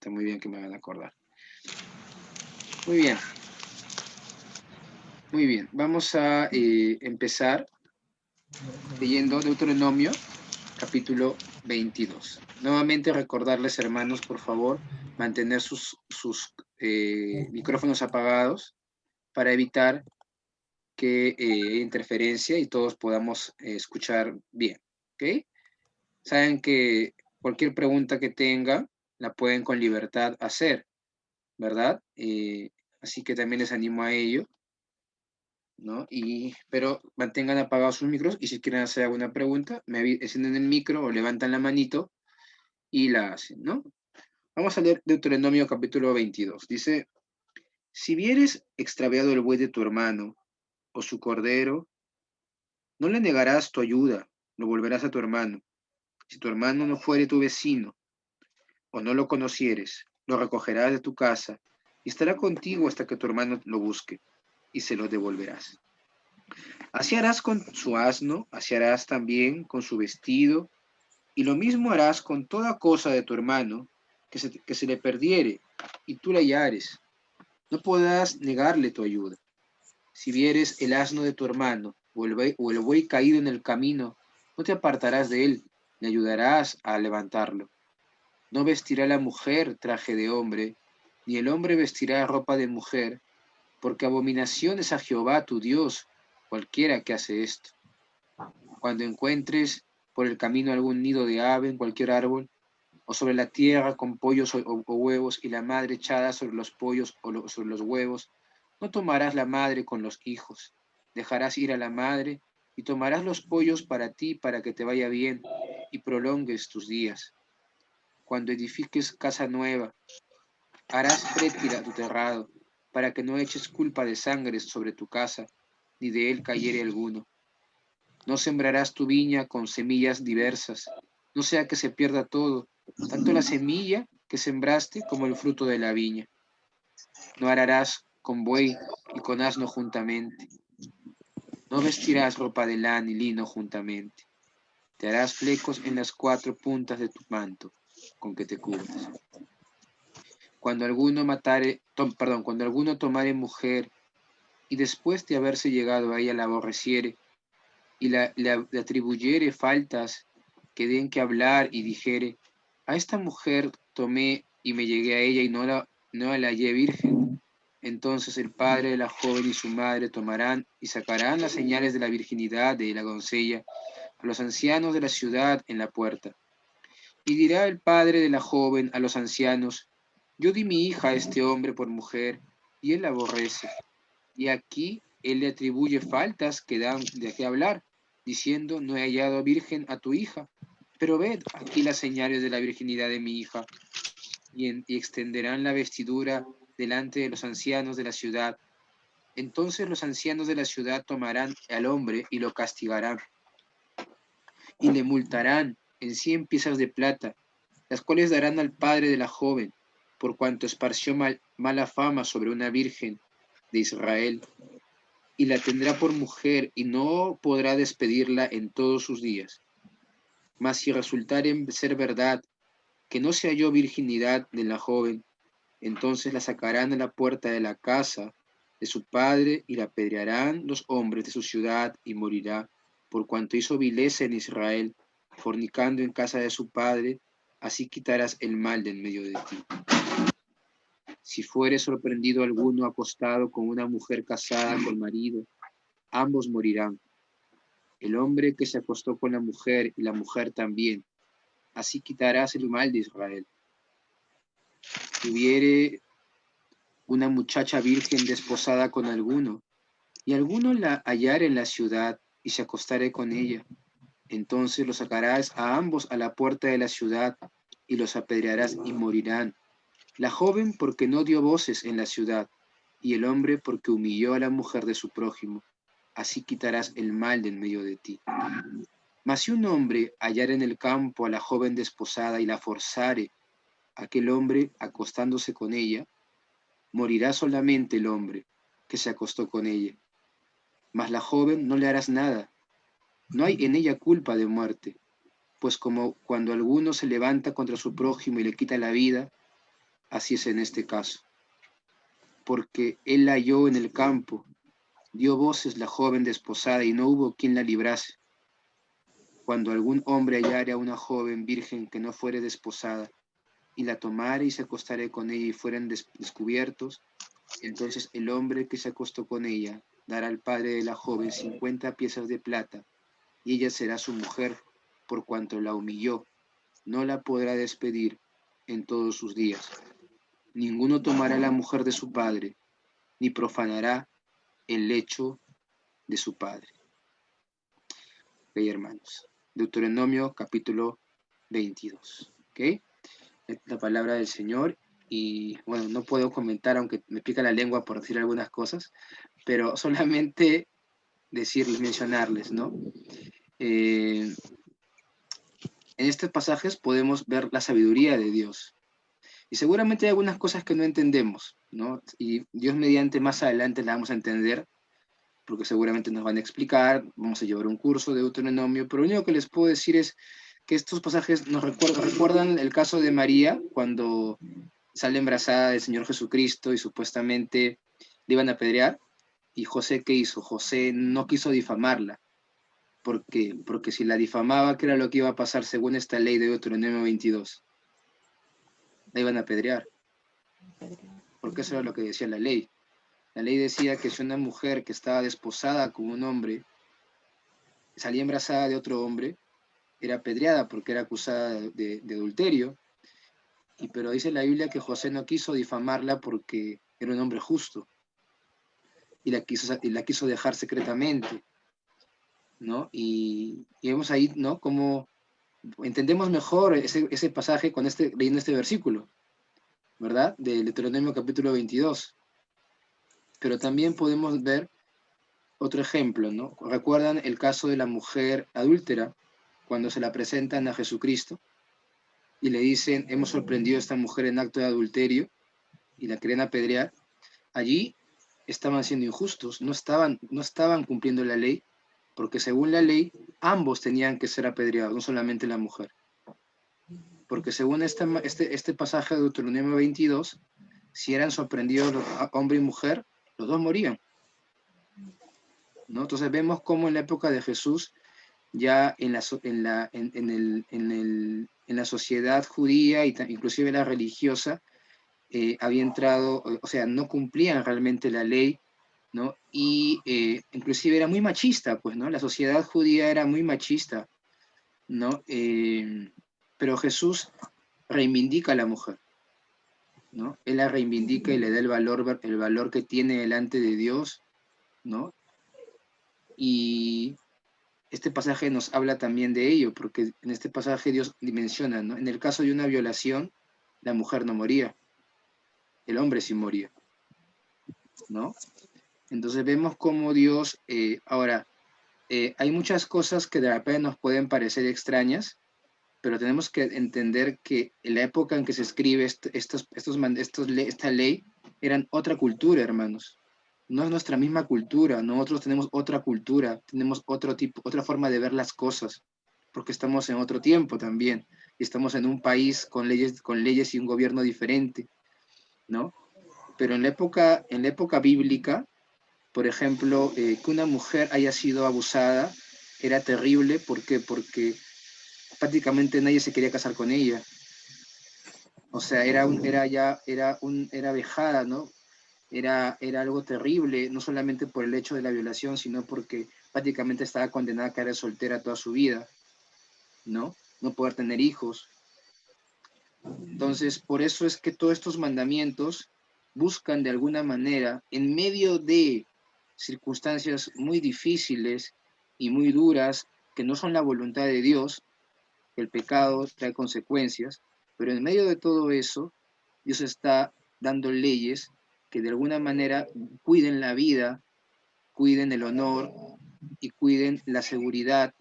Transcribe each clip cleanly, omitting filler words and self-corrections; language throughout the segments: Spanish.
Está muy bien que me hagan acordar. Muy bien. Muy bien. Vamos a empezar leyendo Deuteronomio, capítulo 22. Nuevamente recordarles, hermanos, por favor, mantener sus micrófonos apagados para evitar que interferencia y todos podamos escuchar bien. ¿Ok? Saben que cualquier pregunta que tenga la pueden con libertad hacer, ¿verdad? Así que también les animo a ello, ¿no? Pero mantengan apagados sus micros y si quieren hacer alguna pregunta, me encienden el micro o levantan la manito y la hacen, ¿no? Vamos a leer Deuteronomio capítulo 22. Dice, si vieres extraviado el buey de tu hermano o su cordero, no le negarás tu ayuda, lo volverás a tu hermano. Si tu hermano no fuere tu vecino o no lo conocieres, lo recogerás de tu casa y estará contigo hasta que tu hermano lo busque y se lo devolverás. Así harás con su asno, así harás también con su vestido, y lo mismo harás con toda cosa de tu hermano que se le perdiere, y tú la hallares. No podrás negarle tu ayuda. Si vieres el asno de tu hermano, o el buey caído en el camino, no te apartarás de él, le ayudarás a levantarlo. No vestirá la mujer traje de hombre, ni el hombre vestirá ropa de mujer, porque abominación es a Jehová tu Dios, cualquiera que hace esto. Cuando encuentres por el camino algún nido de ave en cualquier árbol, o sobre la tierra con pollos o huevos, y la madre echada sobre los pollos o sobre los huevos, no tomarás la madre con los hijos, dejarás ir a la madre, y tomarás los pollos para ti, para que te vaya bien, y prolongues tus días. Cuando edifiques casa nueva, harás fértil a tu terrado, para que no eches culpa de sangre sobre tu casa, ni de él cayere alguno. No sembrarás tu viña con semillas diversas, no sea que se pierda todo, tanto la semilla que sembraste como el fruto de la viña. No ararás con buey y con asno juntamente. No vestirás ropa de lana y lino juntamente. Te harás flecos en las cuatro puntas de tu manto, con que te cubras. Cuando alguno tomare mujer y después de haberse llegado a ella la aborreciere y le atribuyere faltas que den que hablar y dijere, a esta mujer tomé y me llegué a ella y no la hallé virgen. Entonces el padre de la joven y su madre tomarán y sacarán las señales de la virginidad de la doncella a los ancianos de la ciudad en la puerta. Y dirá el padre de la joven a los ancianos, yo di mi hija a este hombre por mujer, y él la aborrece. Y aquí él le atribuye faltas que dan de qué hablar, diciendo, no he hallado virgen a tu hija, pero ved aquí las señales de la virginidad de mi hija, y extenderán la vestidura delante de los ancianos de la ciudad. Entonces los ancianos de la ciudad tomarán al hombre y lo castigarán, y le multarán en 100 piezas de plata, las cuales darán al padre de la joven, por cuanto esparció mala fama sobre una virgen de Israel, y la tendrá por mujer, y no podrá despedirla en todos sus días. Mas si resultare ser verdad que no se halló virginidad de la joven, entonces la sacarán a la puerta de la casa de su padre y la apedrearán los hombres de su ciudad y morirá, por cuanto hizo vileza en Israel, fornicando en casa de su padre, así quitarás el mal de en medio de ti. Si fuere sorprendido alguno acostado con una mujer casada con marido, ambos morirán. El hombre que se acostó con la mujer y la mujer también, así quitarás el mal de Israel. Si hubiere una muchacha virgen desposada con alguno, y alguno la hallare en la ciudad y se acostare con ella, entonces los sacarás a ambos a la puerta de la ciudad y los apedrearás y morirán. La joven porque no dio voces en la ciudad, y el hombre porque humilló a la mujer de su prójimo. Así quitarás el mal de en medio de ti. Mas si un hombre hallare en el campo a la joven desposada y la forzare, aquel hombre acostándose con ella, morirá solamente el hombre que se acostó con ella. Mas la joven no le harás nada, no hay en ella culpa de muerte, pues como cuando alguno se levanta contra su prójimo y le quita la vida, así es en este caso, porque él la halló en el campo, dio voces la joven desposada y no hubo quien la librase. Cuando algún hombre hallare a una joven virgen que no fuere desposada, y la tomare y se acostare con ella y fueren descubiertos, entonces el hombre que se acostó con ella dará al padre de la joven 50 piezas de plata, y ella será su mujer, por cuanto la humilló. No la podrá despedir en todos sus días. Ninguno tomará la mujer de su padre, ni profanará el lecho de su padre. Ok, hermanos. Deuteronomio capítulo 22. Ok. La palabra del Señor. Y bueno, no puedo comentar, aunque me pica la lengua por decir algunas cosas, pero solamente decirles, mencionarles, ¿no? En estos pasajes podemos ver la sabiduría de Dios. Y seguramente hay algunas cosas que no entendemos, ¿no? Y Dios mediante más adelante la vamos a entender, porque seguramente nos van a explicar, vamos a llevar un curso de Deuteronomio, pero lo único que les puedo decir es que estos pasajes nos recuerdan el caso de María, cuando sale embarazada del Señor Jesucristo y supuestamente le iban a apedrear. ¿Y José qué hizo? José no quiso difamarla, porque si la difamaba, ¿qué era lo que iba a pasar según esta ley de Deuteronomio 22? La iban a apedrear, porque eso era lo que decía la ley. La ley decía que si una mujer que estaba desposada con un hombre salía embarazada de otro hombre, era apedreada porque era acusada de adulterio. Pero dice la Biblia que José no quiso difamarla porque era un hombre justo y la quiso dejar secretamente, ¿no? Y vemos ahí, ¿no? Cómo entendemos mejor ese pasaje con leyendo este versículo, ¿verdad? Del Deuteronomio capítulo 22. Pero también podemos ver otro ejemplo, ¿no? ¿Recuerdan el caso de la mujer adúltera cuando se la presentan a Jesucristo y le dicen, hemos sorprendido a esta mujer en acto de adulterio y la querían apedrear? Allí estaban siendo injustos, no estaban cumpliendo la ley, porque según la ley ambos tenían que ser apedreados, no solamente la mujer. Porque según este pasaje de Deuteronomio 22, si eran sorprendidos hombre y mujer, los dos morían, ¿no? Entonces vemos cómo en la época de Jesús, ya en la sociedad judía y inclusive la religiosa, había entrado, o sea, no cumplían realmente la ley, ¿no? Y inclusive era muy machista, pues, ¿no? La sociedad judía era muy machista, ¿no? Pero Jesús reivindica a la mujer, ¿no? Él la reivindica y le da el valor que tiene delante de Dios, ¿no? Y este pasaje nos habla también de ello, porque en este pasaje Dios menciona, ¿no? En el caso de una violación, la mujer no moría, el hombre sí moría, ¿no? Entonces vemos cómo Dios, ahora, hay muchas cosas que de repente nos pueden parecer extrañas, pero tenemos que entender que en la época en que se escribe esta ley, eran otra cultura, hermanos. No es nuestra misma cultura, nosotros tenemos otra cultura, tenemos otro tipo, otra forma de ver las cosas, porque estamos en otro tiempo también, y estamos en un país con leyes y un gobierno diferente, ¿no? Pero en la época bíblica, por ejemplo, que una mujer haya sido abusada era terrible. ¿Por qué? Porque prácticamente nadie se quería casar con ella. O sea, era vejada, ¿no? Era algo terrible, no solamente por el hecho de la violación, sino porque prácticamente estaba condenada a quedar soltera toda su vida, ¿no? No poder tener hijos. Entonces, por eso es que todos estos mandamientos buscan de alguna manera, en medio de circunstancias muy difíciles y muy duras, que no son la voluntad de Dios, el pecado trae consecuencias, pero en medio de todo eso, Dios está dando leyes que de alguna manera cuiden la vida, cuiden el honor y cuiden la seguridad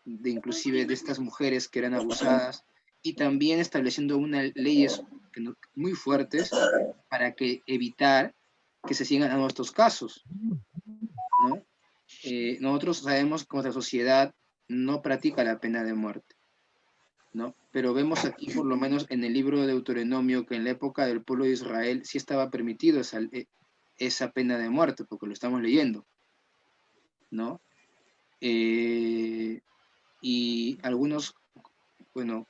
inclusive de estas mujeres que eran abusadas, y también estableciendo unas leyes muy fuertes para evitar que se sigan dando estos casos, ¿no? Nosotros sabemos que nuestra sociedad no practica la pena de muerte, ¿no? Pero vemos aquí, por lo menos en el libro de Deuteronomio, que en la época del pueblo de Israel sí estaba permitido esa pena de muerte, porque lo estamos leyendo, ¿no? Y algunos, bueno,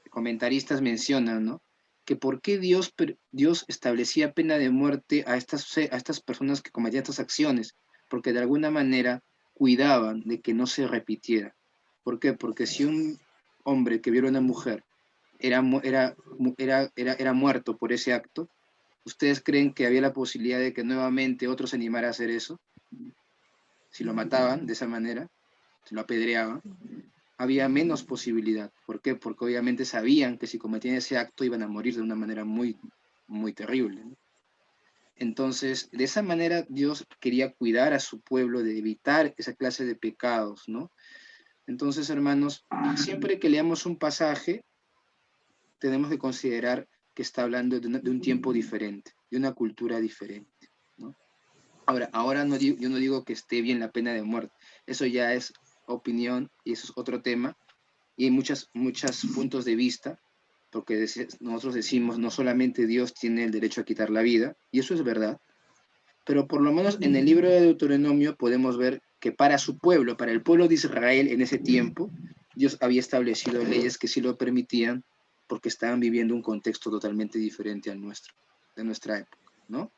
comentaristas mencionan, ¿no? Que por qué Dios establecía pena de muerte a estas personas que cometían estas acciones, porque de alguna manera cuidaban de que no se repitiera. ¿Por qué? Porque si un hombre que viola a una mujer era muerto por ese acto, ¿ustedes creen que había la posibilidad de que nuevamente otros se animara a hacer eso? Si lo mataban de esa manera, si lo apedreaban, había menos posibilidad. ¿Por qué? Porque obviamente sabían que si cometían ese acto iban a morir de una manera muy, muy terrible, ¿no? Entonces, de esa manera Dios quería cuidar a su pueblo de evitar esa clase de pecados, ¿no? Entonces, hermanos, siempre que leamos un pasaje, tenemos que considerar que está hablando de un tiempo diferente, de una cultura diferente, ¿no? Ahora no digo, yo no digo que esté bien la pena de muerte, eso ya es opinión y eso es otro tema, y hay muchos puntos de vista, porque nosotros decimos no solamente Dios tiene el derecho a quitar la vida, y eso es verdad, pero por lo menos en el libro de Deuteronomio podemos ver que para su pueblo, para el pueblo de Israel en ese tiempo, Dios había establecido leyes que sí lo permitían porque estaban viviendo un contexto totalmente diferente al nuestro, de nuestra época, ¿no?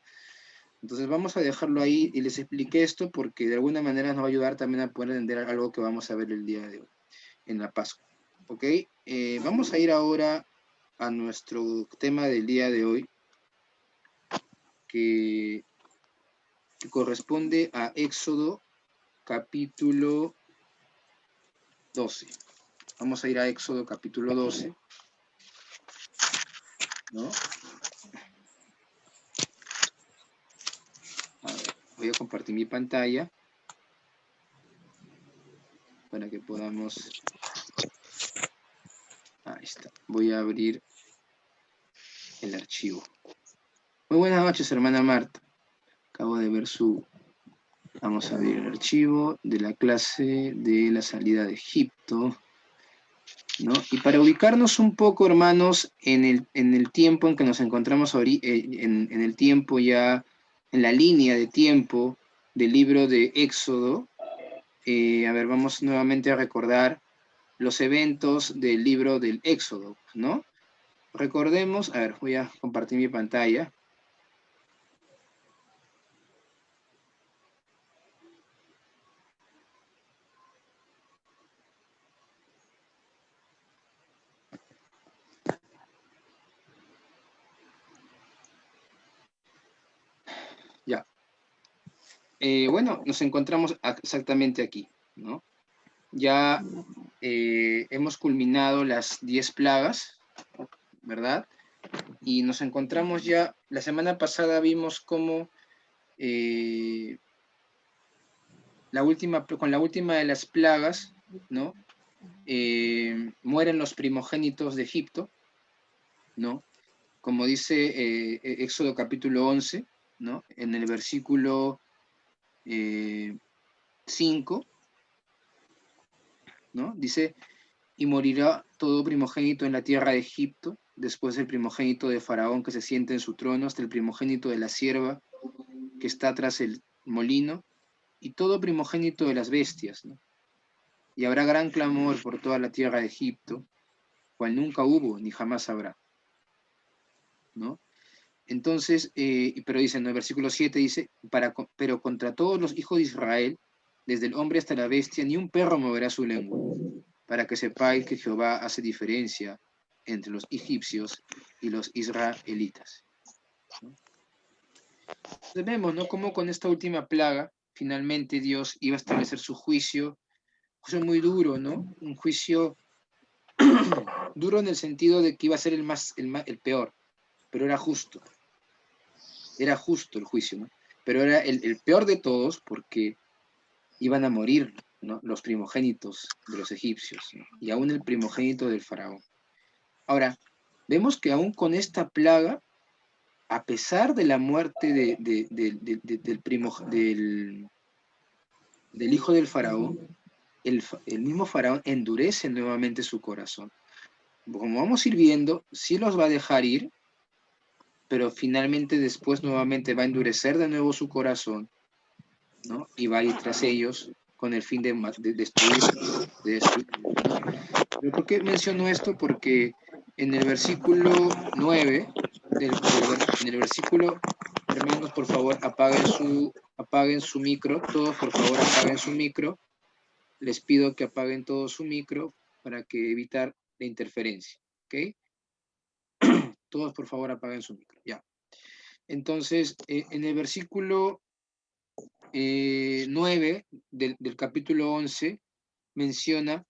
Entonces vamos a dejarlo ahí y les expliqué esto porque de alguna manera nos va a ayudar también a poder entender algo que vamos a ver el día de hoy, en la Pascua. ¿Ok? Vamos a ir ahora a nuestro tema del día de hoy, que corresponde a Éxodo capítulo 12. Vamos a ir a Éxodo capítulo 12, ¿no? A ver, voy a compartir mi pantalla para que podamos... Ahí está. Voy a abrir el archivo. Muy buenas noches, hermana Marta. Acabo de ver su... Vamos a abrir el archivo de la clase de la salida de Egipto, ¿no? Y para ubicarnos un poco, hermanos, en el tiempo en que nos encontramos en el tiempo ya, en la línea de tiempo del libro de Éxodo, a ver, vamos nuevamente a recordar los eventos del libro del Éxodo, ¿no? Recordemos, a ver, voy a compartir mi pantalla. Ya. Bueno, nos encontramos exactamente aquí, ¿no? Ya hemos culminado las 10 plagas, ¿verdad? Y nos encontramos ya, la semana pasada vimos cómo con la última de las plagas, ¿no? Mueren los primogénitos de Egipto, ¿no? Como dice Éxodo capítulo 11, ¿no? En el versículo 5, ¿no? Dice, y morirá todo primogénito en la tierra de Egipto, después el primogénito de Faraón que se siente en su trono, hasta el primogénito de la sierva que está tras el molino, y todo primogénito de las bestias, ¿no? Y habrá gran clamor por toda la tierra de Egipto, cual nunca hubo ni jamás habrá, ¿no? Entonces, pero dice en el versículo 7, dice, pero contra todos los hijos de Israel, desde el hombre hasta la bestia, ni un perro moverá su lengua, para que sepáis que Jehová hace diferencia entre los egipcios y los israelitas, ¿no? Entonces vemos, ¿no? Cómo con esta última plaga, finalmente Dios iba a establecer su juicio muy duro, ¿no? Un juicio duro en el sentido de que iba a ser el peor, pero era justo el juicio, ¿no? Pero era el peor de todos porque iban a morir, ¿no? Los primogénitos de los egipcios, ¿no? Y aún el primogénito del faraón. Ahora, vemos que aún con esta plaga, a pesar de la muerte del hijo del faraón, el mismo faraón endurece nuevamente su corazón. Como vamos a ir viendo, sí los va a dejar ir, pero finalmente después nuevamente va a endurecer de nuevo su corazón, ¿no? Y va a ir tras ellos con el fin de destruirlos, de destruirlos, ¿no? ¿Pero por qué menciono esto? Porque en el versículo 9, en el versículo, hermanos, por favor, apaguen su micro, todos por favor apaguen su micro, les pido que apaguen todo su micro para que evitar la interferencia, ¿ok? Todos por favor apaguen su micro, ya. Entonces, en el versículo 9 del capítulo 11 menciona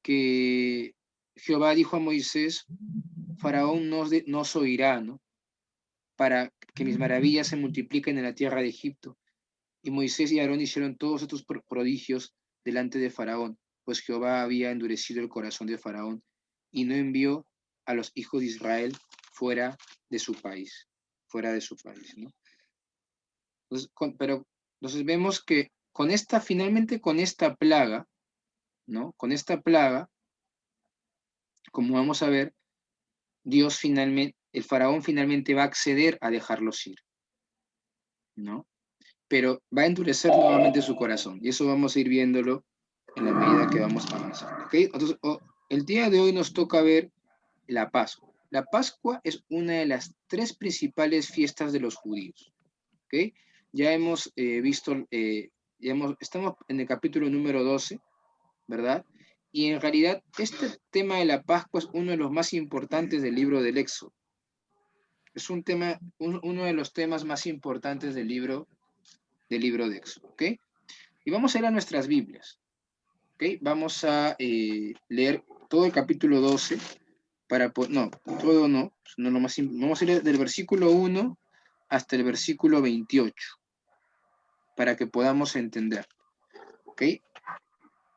que Jehová dijo a Moisés, Faraón nos oirá, ¿no? Para que mis maravillas se multipliquen en la tierra de Egipto. Y Moisés y Aarón hicieron todos estos prodigios delante de Faraón, pues Jehová había endurecido el corazón de Faraón y no envió a los hijos de Israel fuera de su país, ¿no? Entonces, entonces vemos que finalmente con esta plaga, ¿no? Con esta plaga, como vamos a ver, el faraón finalmente va a acceder a dejarlos ir, ¿no? Pero va a endurecer nuevamente su corazón, y eso vamos a ir viéndolo en la medida que vamos avanzando, ¿ok? Entonces, el día de hoy nos toca ver la Pascua. La Pascua es una de las tres principales fiestas de los judíos, ¿ok? Ya hemos visto, estamos en el capítulo número 12, ¿verdad? Y en realidad este tema de la Pascua es uno de los más importantes del libro del Éxodo. Es uno de los temas más importantes del libro de Éxodo, ¿ok? Y vamos a ir a nuestras Biblias, ¿ok? Vamos a leer todo el capítulo 12 no, todo no, vamos a ir del versículo 1 hasta el versículo 28 para que podamos entender, ¿ok?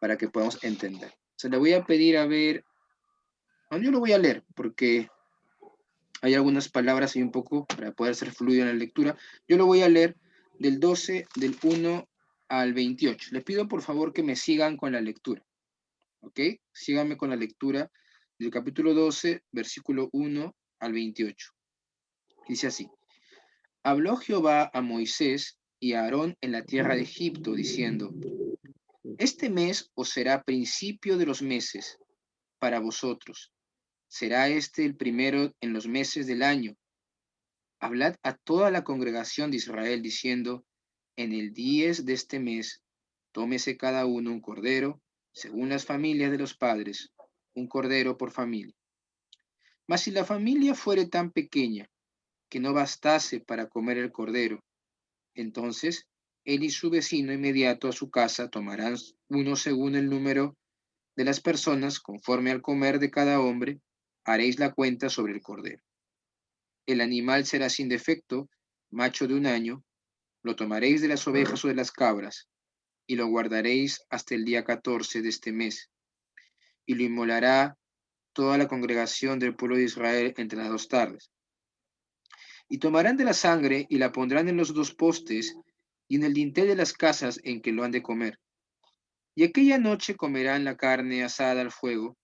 Para que podamos entender. Se le voy a pedir a ver, no, yo lo voy a leer porque hay algunas palabras y un poco para poder ser fluido en la lectura. Yo lo voy a leer del 1 al 28. Les pido por favor que me sigan con la lectura, ¿ok? Síganme con la lectura del capítulo 12, versículo 1 al 28. Dice así: Habló Jehová a Moisés y a Aarón en la tierra de Egipto, diciendo: Este mes os será principio de los meses para vosotros. Será este el primero en los meses del año. Hablad a toda la congregación de Israel, diciendo: En el 10 de este mes, tómese cada uno un cordero, según las familias de los padres, un cordero por familia. Mas si la familia fuere tan pequeña que no bastase para comer el cordero, entonces él y su vecino inmediato a su casa tomarán uno según el número de las personas, conforme al comer de cada hombre, haréis la cuenta sobre el cordero. El animal será sin defecto, macho de un año, lo tomaréis de las ovejas o de las cabras, y lo guardaréis hasta el día 14 de este mes, y lo inmolará toda la congregación del pueblo de Israel entre las 2 tardes. Y tomarán de la sangre y la pondrán en los 2 postes y en el dintel de las casas en que lo han de comer. Y aquella noche comerán la carne asada al fuego,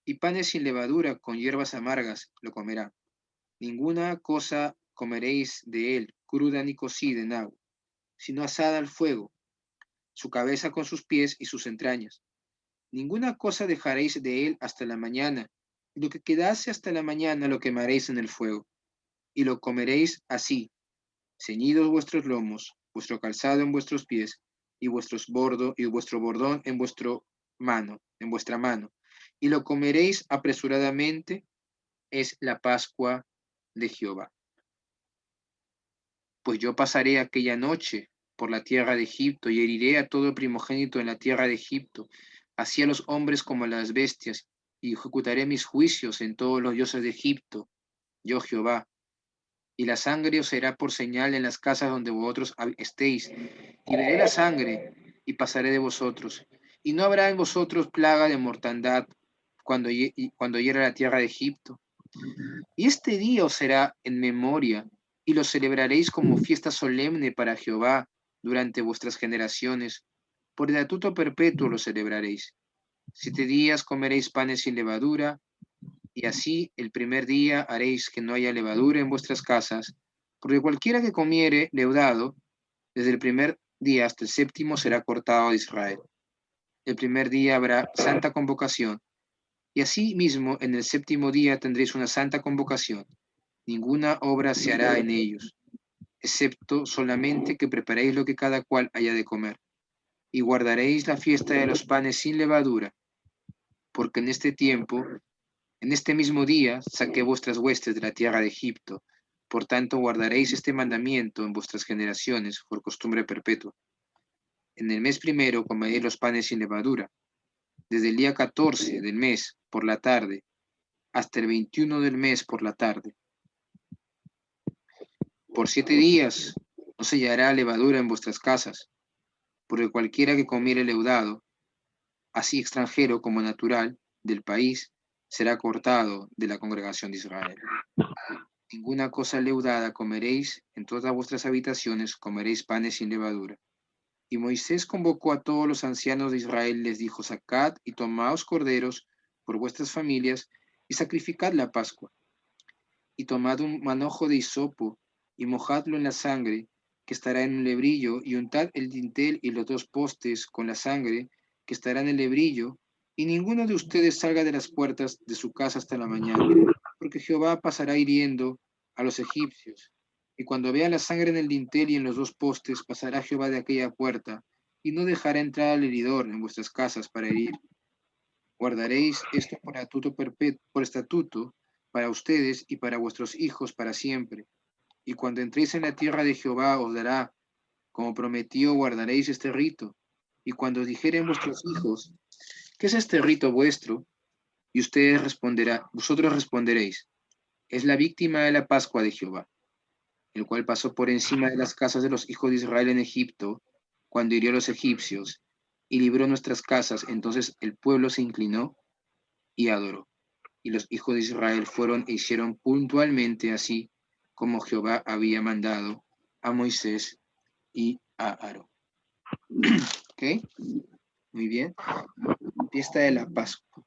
y panes sin levadura con hierbas amargas lo comerán. Ninguna cosa comeréis de él, cruda ni cocida en agua, sino asada al fuego, su cabeza con sus pies y sus entrañas. Ninguna cosa dejaréis de él hasta la mañana, y lo que quedase hasta la mañana lo quemaréis en el fuego, y lo comeréis así, ceñidos vuestros lomos, vuestro calzado en vuestros pies, y vuestro bordón en vuestra mano, y lo comeréis apresuradamente, es la Pascua de Jehová. Pues yo pasaré aquella noche por la tierra de Egipto y heriré a todo primogénito en la tierra de Egipto, así a los hombres como a las bestias, y ejecutaré mis juicios en todos los dioses de Egipto, yo Jehová. Y la sangre os será por señal en las casas donde vosotros estéis, y veré la sangre, y pasaré de vosotros. Y no habrá en vosotros plaga de mortandad cuando hiera la tierra de Egipto. Y este día os será en memoria, y lo celebraréis como fiesta solemne para Jehová durante vuestras generaciones. Por estatuto perpetuo lo celebraréis. 7 días comeréis panes sin levadura, y así el primer día haréis que no haya levadura en vuestras casas, porque cualquiera que comiere leudado, desde el primer día hasta el séptimo será cortado de Israel. El primer día habrá santa convocación, y así mismo en el séptimo día tendréis una santa convocación. Ninguna obra se hará en ellos, excepto solamente que preparéis lo que cada cual haya de comer. Y guardaréis la fiesta de los panes sin levadura, porque en este tiempo, en este mismo día, saqué vuestras huestes de la tierra de Egipto. Por tanto, guardaréis este mandamiento en vuestras generaciones por costumbre perpetua. En el mes primero comeréis los panes sin levadura, desde el día 14 del mes por la tarde hasta el 21 del mes por la tarde. Por 7 días no se hallará levadura en vuestras casas, porque cualquiera que comiere leudado, así extranjero como natural, del país, será cortado de la congregación de Israel. Ninguna cosa leudada comeréis, en todas vuestras habitaciones comeréis panes sin levadura. Y Moisés convocó a todos los ancianos de Israel, les dijo: sacad y tomaos corderos por vuestras familias y sacrificad la Pascua. Y tomad un manojo de hisopo y mojadlo en la sangre que estará en un lebrillo, y untad el dintel y los 2 postes con la sangre que estará en el lebrillo, y ninguno de ustedes salga de las puertas de su casa hasta la mañana, porque Jehová pasará hiriendo a los egipcios. Y cuando vea la sangre en el dintel y en los 2 postes, pasará Jehová de aquella puerta, y no dejará entrar al heridor en vuestras casas para herir. Guardaréis esto por estatuto para ustedes y para vuestros hijos para siempre. Y cuando entréis en la tierra de Jehová os dará, como prometió, guardaréis este rito. Y cuando dijeren vuestros hijos: ¿qué es este rito vuestro? Y vosotros responderéis: es la víctima de la Pascua de Jehová, el cual pasó por encima de las casas de los hijos de Israel en Egipto, cuando hirió a los egipcios y libró nuestras casas. Entonces el pueblo se inclinó y adoró. Y los hijos de Israel fueron e hicieron puntualmente así como Jehová había mandado a Moisés y a Aarón. ¿Ok? Muy bien. Fiesta de la Pascua.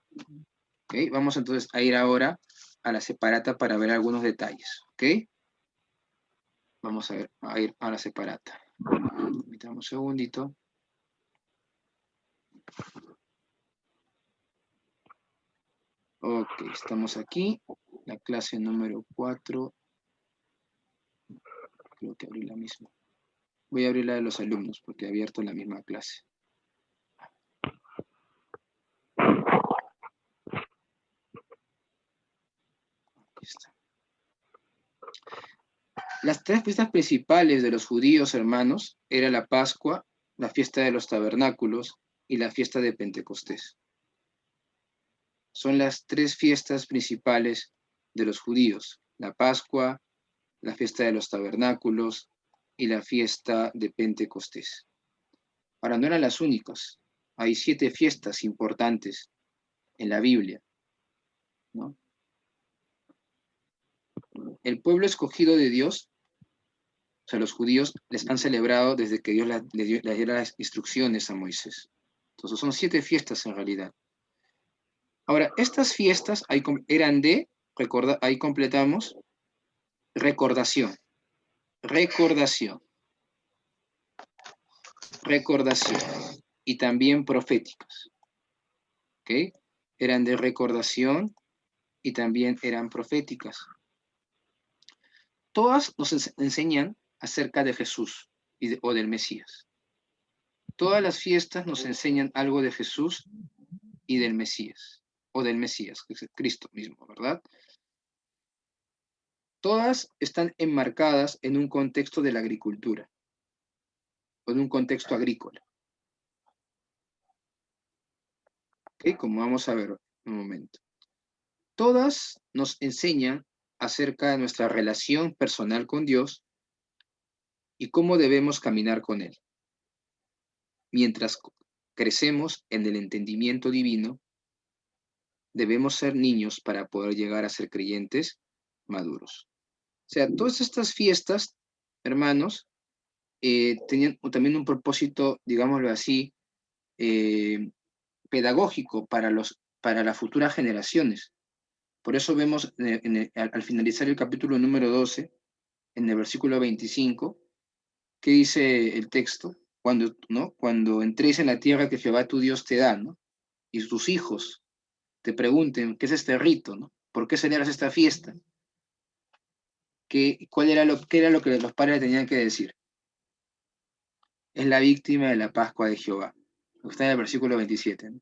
¿Ok? Vamos entonces a ir ahora a la separata para ver algunos detalles. ¿Ok? Vamos a ir a la separata. Permítame un segundito. Ok, estamos aquí. La clase número 4. Creo que abrí la misma. Voy a abrir la de los alumnos porque he abierto la misma clase. Aquí está. Las 3 fiestas principales de los judíos, hermanos, era la Pascua, la fiesta de los tabernáculos y la fiesta de Pentecostés. Son las 3 fiestas principales de los judíos: la Pascua, la fiesta de los tabernáculos y la fiesta de Pentecostés. Ahora, no eran las únicas. Hay 7 fiestas importantes en la Biblia, ¿no? El pueblo escogido de Dios, o sea, los judíos, les han celebrado desde que Dios les dio las instrucciones a Moisés. Entonces son 7 fiestas en realidad. Ahora, estas fiestas eran ahí completamos, recordación, recordación, recordación, y también proféticas. ¿Ok? Eran de recordación y también eran proféticas. Todas nos enseñan acerca de Jesús o del Mesías. Todas las fiestas nos enseñan algo de Jesús y del Mesías, o del Mesías, que es Cristo mismo, ¿verdad? Todas están enmarcadas en un contexto de la agricultura, o en un contexto agrícola. ¿Ok? Como vamos a ver en un momento. Todas nos enseñan acerca de nuestra relación personal con Dios y cómo debemos caminar con Él. Mientras crecemos en el entendimiento divino, debemos ser niños para poder llegar a ser creyentes maduros. O sea, todas estas fiestas, hermanos, tenían también un propósito, digámoslo así, pedagógico para las futuras generaciones. Por eso vemos al finalizar el capítulo número 12, en el versículo 25, ¿qué dice el texto? Cuando entréis en la tierra que Jehová tu Dios te da, ¿no? Y tus hijos te pregunten, ¿qué es este rito, no? ¿Por qué celebras esta fiesta? ¿Qué era lo que los padres tenían que decir? Es la víctima de la Pascua de Jehová. Está en el versículo 27, ¿no?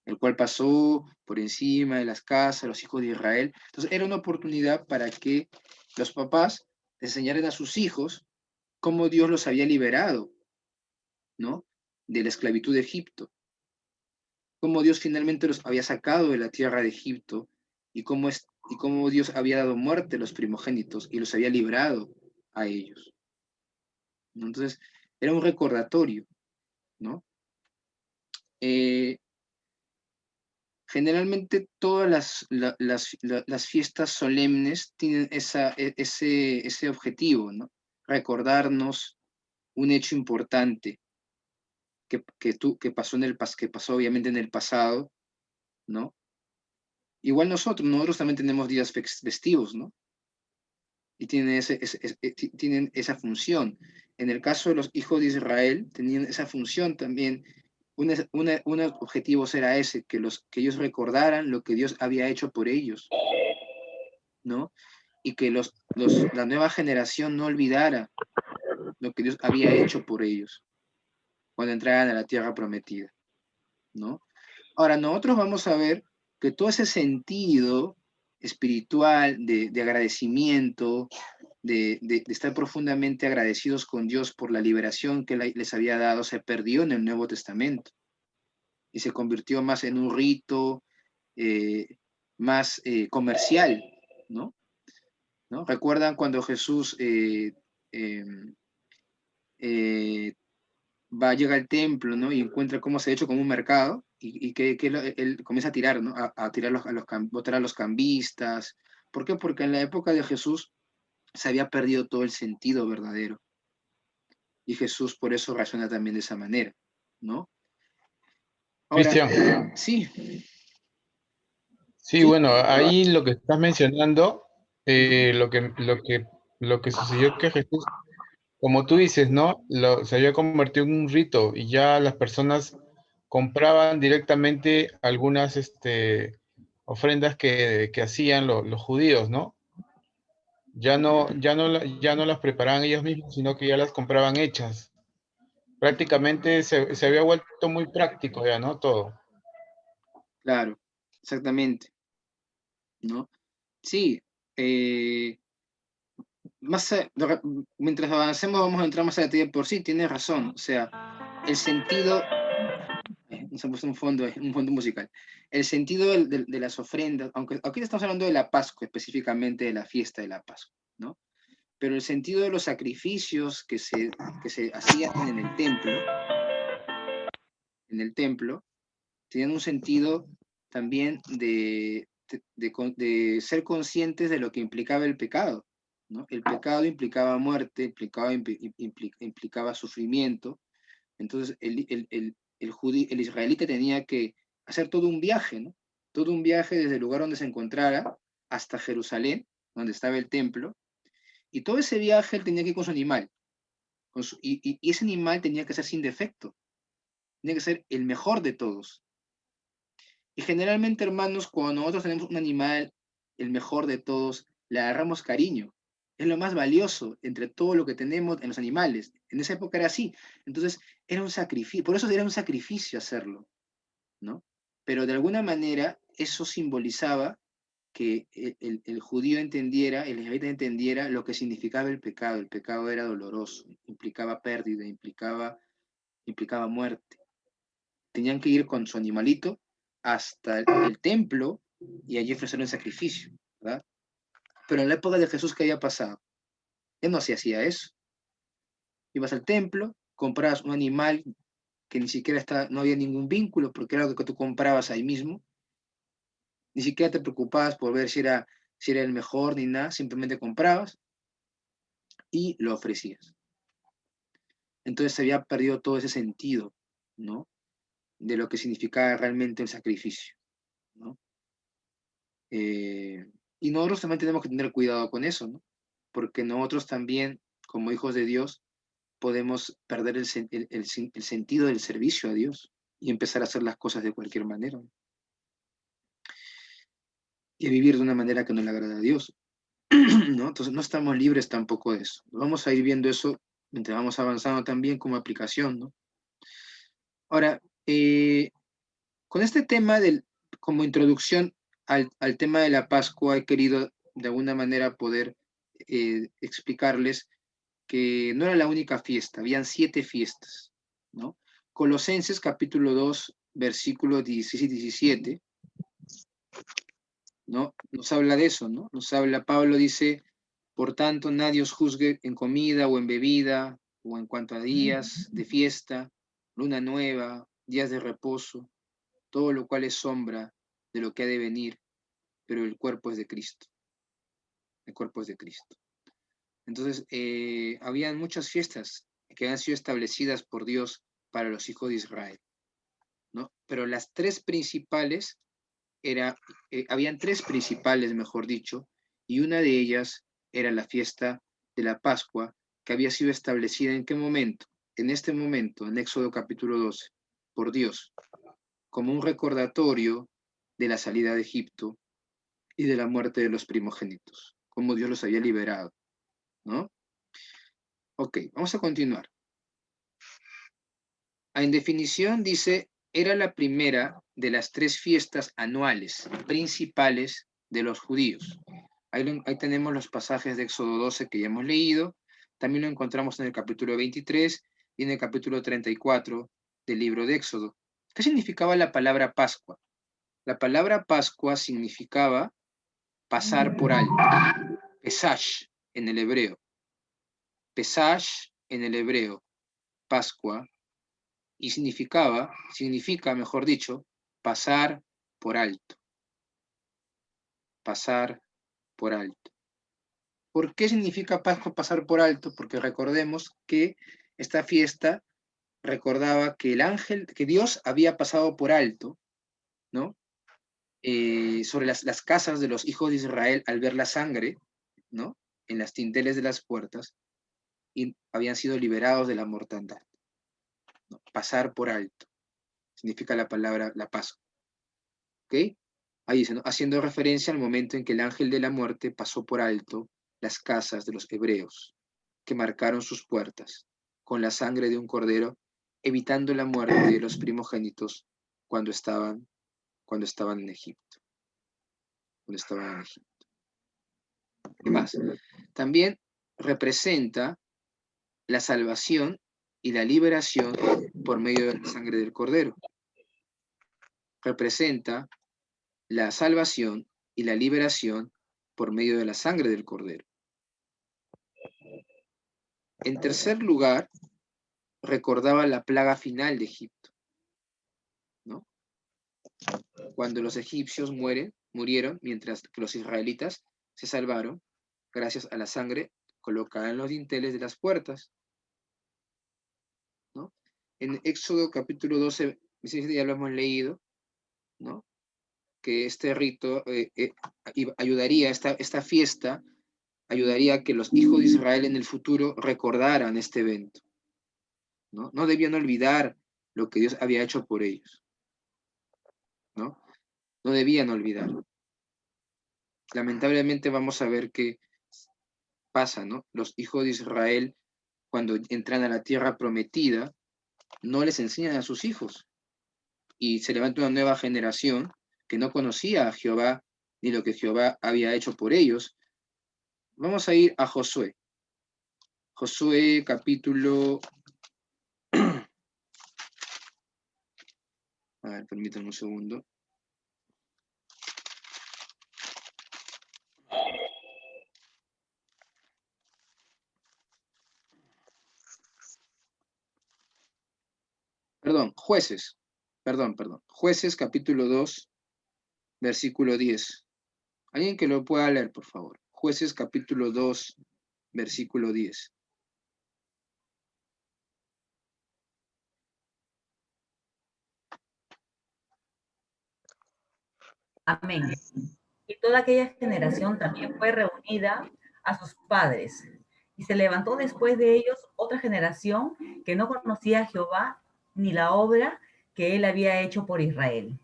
El cual pasó por encima de las casas de los hijos de Israel. Entonces era una oportunidad para que los papás enseñaran a sus hijos cómo Dios los había liberado, ¿no? De la esclavitud de Egipto, cómo Dios finalmente los había sacado de la tierra de Egipto y cómo Dios había dado muerte a los primogénitos y los había librado a ellos, ¿no? Entonces era un recordatorio, ¿no? Eh, Generalmente todas las fiestas solemnes tienen ese objetivo, ¿no? Recordarnos un hecho importante que pasó que pasó obviamente en el pasado, ¿no? Igual nosotros también tenemos días festivos, ¿no? Y tienen esa función. En el caso de los hijos de Israel, tenían esa función también. Un objetivo era ese, que ellos recordaran lo que Dios había hecho por ellos, ¿no? Y que la nueva generación no olvidara lo que Dios había hecho por ellos cuando entraran a la tierra prometida, ¿no? Ahora, nosotros vamos a ver que todo ese sentido espiritual de agradecimiento, de estar profundamente agradecidos con Dios por la liberación que les había dado, se perdió en el Nuevo Testamento y se convirtió más en un rito eh, más comercial, ¿no? ¿No? ¿Recuerdan cuando Jesús eh, eh, llega al templo, ¿no? Y encuentra cómo se ha hecho como un mercado y que él comienza a tirar, ¿no? A tirar botar a los cambistas. ¿Por qué? Porque en la época de Jesús se había perdido todo el sentido verdadero. Y Jesús por eso razona también de esa manera, ¿no? Ahora, Cristian, sí, sí, sí, bueno, ahí lo que estás mencionando, ujú, lo que sucedió que Jesús, como tú dices, ¿no? Se había convertido en un rito y ya las personas compraban directamente algunas ofrendas que hacían los judíos, ¿no? Ya no las preparaban ellos mismos, sino que ya las compraban hechas. Prácticamente se había vuelto muy práctico ya, ¿no? Todo. claro, exactamente, ¿no? Sí, eh, más mientras avancemos vamos a entrar más a detalle por sí, tienes razón, o sea, el sentido, se puso un fondo musical, el sentido de las ofrendas, aunque aquí estamos hablando de la Pascua, específicamente de la fiesta de la Pascua, ¿no? Pero el sentido de los sacrificios que se hacían en el templo, tenían un sentido también de ser conscientes de lo que implicaba el pecado, ¿no? El pecado implicaba muerte, implicaba sufrimiento. Entonces el israelita tenía que hacer todo un viaje, ¿no? Todo un viaje desde el lugar donde se encontrara hasta Jerusalén, donde estaba el templo, y todo ese viaje él tenía que ir con su animal, y ese animal tenía que ser sin defecto, tenía que ser el mejor de todos. Y generalmente, hermanos, cuando nosotros tenemos un animal, el mejor de todos, le agarramos cariño. Es lo más valioso entre todo lo que tenemos en los animales. En esa época era así. Entonces, era un sacrificio. Por eso era un sacrificio hacerlo, ¿no? Pero de alguna manera, eso simbolizaba que el judío entendiera, el israelita entendiera lo que significaba el pecado. El pecado era doloroso, implicaba pérdida, implicaba muerte. Tenían que ir con su animalito hasta el templo y allí ofrecer un sacrificio, ¿verdad? Pero en la época de Jesús, ¿qué había pasado? Él no se hacía eso. Ibas al templo, comprabas un animal que ni siquiera no había ningún vínculo, porque era algo que tú comprabas ahí mismo, ni siquiera te preocupabas por ver si era el mejor ni nada, simplemente comprabas y lo ofrecías. Entonces se había perdido todo ese sentido, ¿no? de lo que significaba realmente el sacrificio, ¿no? Y nosotros también tenemos que tener cuidado con eso, ¿no? Porque nosotros también, como hijos de Dios, podemos perder el sentido del servicio a Dios y empezar a hacer las cosas de cualquier manera, ¿no? Y a vivir de una manera que no le agrada a Dios, ¿no? Entonces no estamos libres tampoco de eso. Vamos a ir viendo eso mientras vamos avanzando también como aplicación, ¿no? Ahora, con este tema como introducción al tema de la Pascua, he querido de alguna manera poder explicarles que no era la única fiesta, habían 7 fiestas, ¿no? Colosenses capítulo 2, versículos 16 y 17, ¿no? Nos habla de eso, ¿no? Nos habla, Pablo dice, por tanto, nadie os juzgue en comida o en bebida, o en cuanto a días de fiesta, luna nueva, días de reposo, todo lo cual es sombra de lo que ha de venir, pero el cuerpo es de Cristo. El cuerpo es de Cristo. Entonces, habían muchas fiestas que habían sido establecidas por Dios para los hijos de Israel, ¿no? Pero las 3 principales habían 3 principales, mejor dicho, y una de ellas era la fiesta de la Pascua, que había sido establecida ¿en qué momento? En este momento, en Éxodo capítulo 12, por Dios, como un recordatorio de la salida de Egipto y de la muerte de los primogénitos, como Dios los había liberado, ¿no? Ok, vamos a continuar. En definición dice, era la primera de las 3 fiestas anuales principales de los judíos. Ahí tenemos los pasajes de Éxodo 12 que ya hemos leído. También lo encontramos en el capítulo 23 y en el capítulo 34 del libro de Éxodo. ¿Qué significaba la palabra Pascua? La palabra Pascua significaba pasar por alto. Pesash en el hebreo. Pesash en el hebreo. Pascua. Y significa, mejor dicho, pasar por alto. Pasar por alto. ¿Por qué significa Pascua pasar por alto? Porque recordemos que esta fiesta recordaba que el ángel, que Dios había pasado por alto, ¿no? Sobre las casas de los hijos de Israel al ver la sangre, ¿no? En las dinteles de las puertas y habían sido liberados de la mortandad, ¿no? Pasar por alto significa la palabra la Pascua, ¿ok? Ahí dice, ¿no? Haciendo referencia al momento en que el ángel de la muerte pasó por alto las casas de los hebreos, que marcaron sus puertas con la sangre de un cordero, evitando la muerte de los primogénitos cuando estaban, en Egipto. Cuando estaban en Egipto. ¿Qué más? También representa la salvación y la liberación por medio de la sangre del cordero. Representa la salvación y la liberación por medio de la sangre del cordero. En tercer lugar, recordaba la plaga final de Egipto, ¿no? Cuando los egipcios murieron, mientras que los israelitas se salvaron gracias a la sangre colocada en los dinteles de las puertas, ¿no? En Éxodo capítulo 12, ya lo hemos leído, ¿no? Que este rito ayudaría, esta fiesta ayudaría a que los hijos de Israel en el futuro recordaran este evento, ¿no? No debían olvidar lo que Dios había hecho por ellos, ¿no? No debían olvidar. Lamentablemente vamos a ver qué pasa, ¿no? Los hijos de Israel, cuando entran a la tierra prometida, no les enseñan a sus hijos. Y se levanta una nueva generación que no conocía a Jehová ni lo que Jehová había hecho por ellos. Vamos a ir a Josué. Josué capítulo... A ver, permítanme un segundo. Perdón, Jueces. Perdón. Jueces capítulo 2, versículo 10. Alguien que lo pueda leer, por favor. Jueces capítulo 2, versículo 10. Amén. Y toda aquella generación también fue reunida a sus padres. Y se levantó después de ellos otra generación que no conocía a Jehová ni la obra que él había hecho por Israel.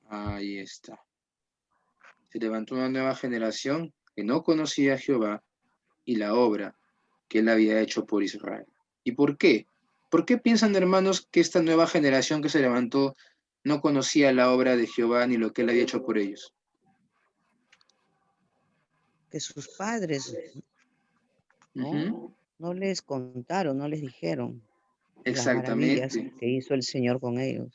Ahí está. Se levantó una nueva generación que no conocía a Jehová y la obra que él había hecho por Israel. ¿Y por qué? ¿Por qué piensan, hermanos, que esta nueva generación que se levantó no conocía la obra de Jehová ni lo que él había hecho por ellos? Que sus padres Ujú. no les contaron, no les dijeron de las maravillas Exactamente, que hizo el Señor con ellos.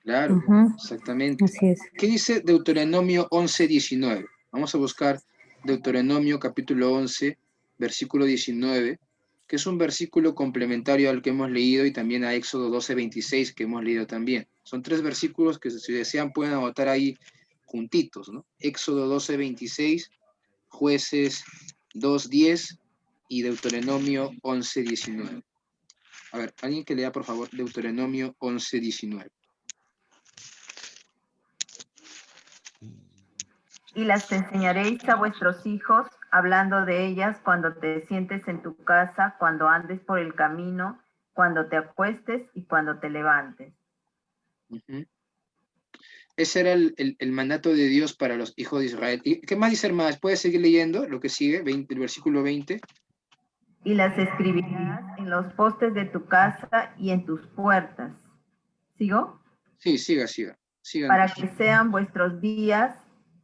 claro, Ujú, exactamente. así es. ¿Qué dice Deuteronomio 11:19? Vamos a buscar Deuteronomio capítulo 11, versículo 19, que es un versículo complementario al que hemos leído y también a Éxodo 12:26 que hemos leído también. Son tres versículos que si desean pueden anotar ahí juntitos, ¿no? Éxodo 12:26, Jueces 2:10 y Deuteronomio 11:19. A ver, alguien que lea por favor Deuteronomio 11:19. Y las enseñaréis a vuestros hijos, hablando de ellas cuando te sientes en tu casa, cuando andes por el camino, cuando te acuestes y cuando te levantes. Ujú. Ese era el mandato de Dios para los hijos de Israel. ¿Y qué más dice, hermanas? ¿Puedes seguir leyendo lo que sigue? El versículo 20. Y las escribirás en los postes de tu casa y en tus puertas. ¿Sigo? Sí, siga. Para Síganos. que sean vuestros días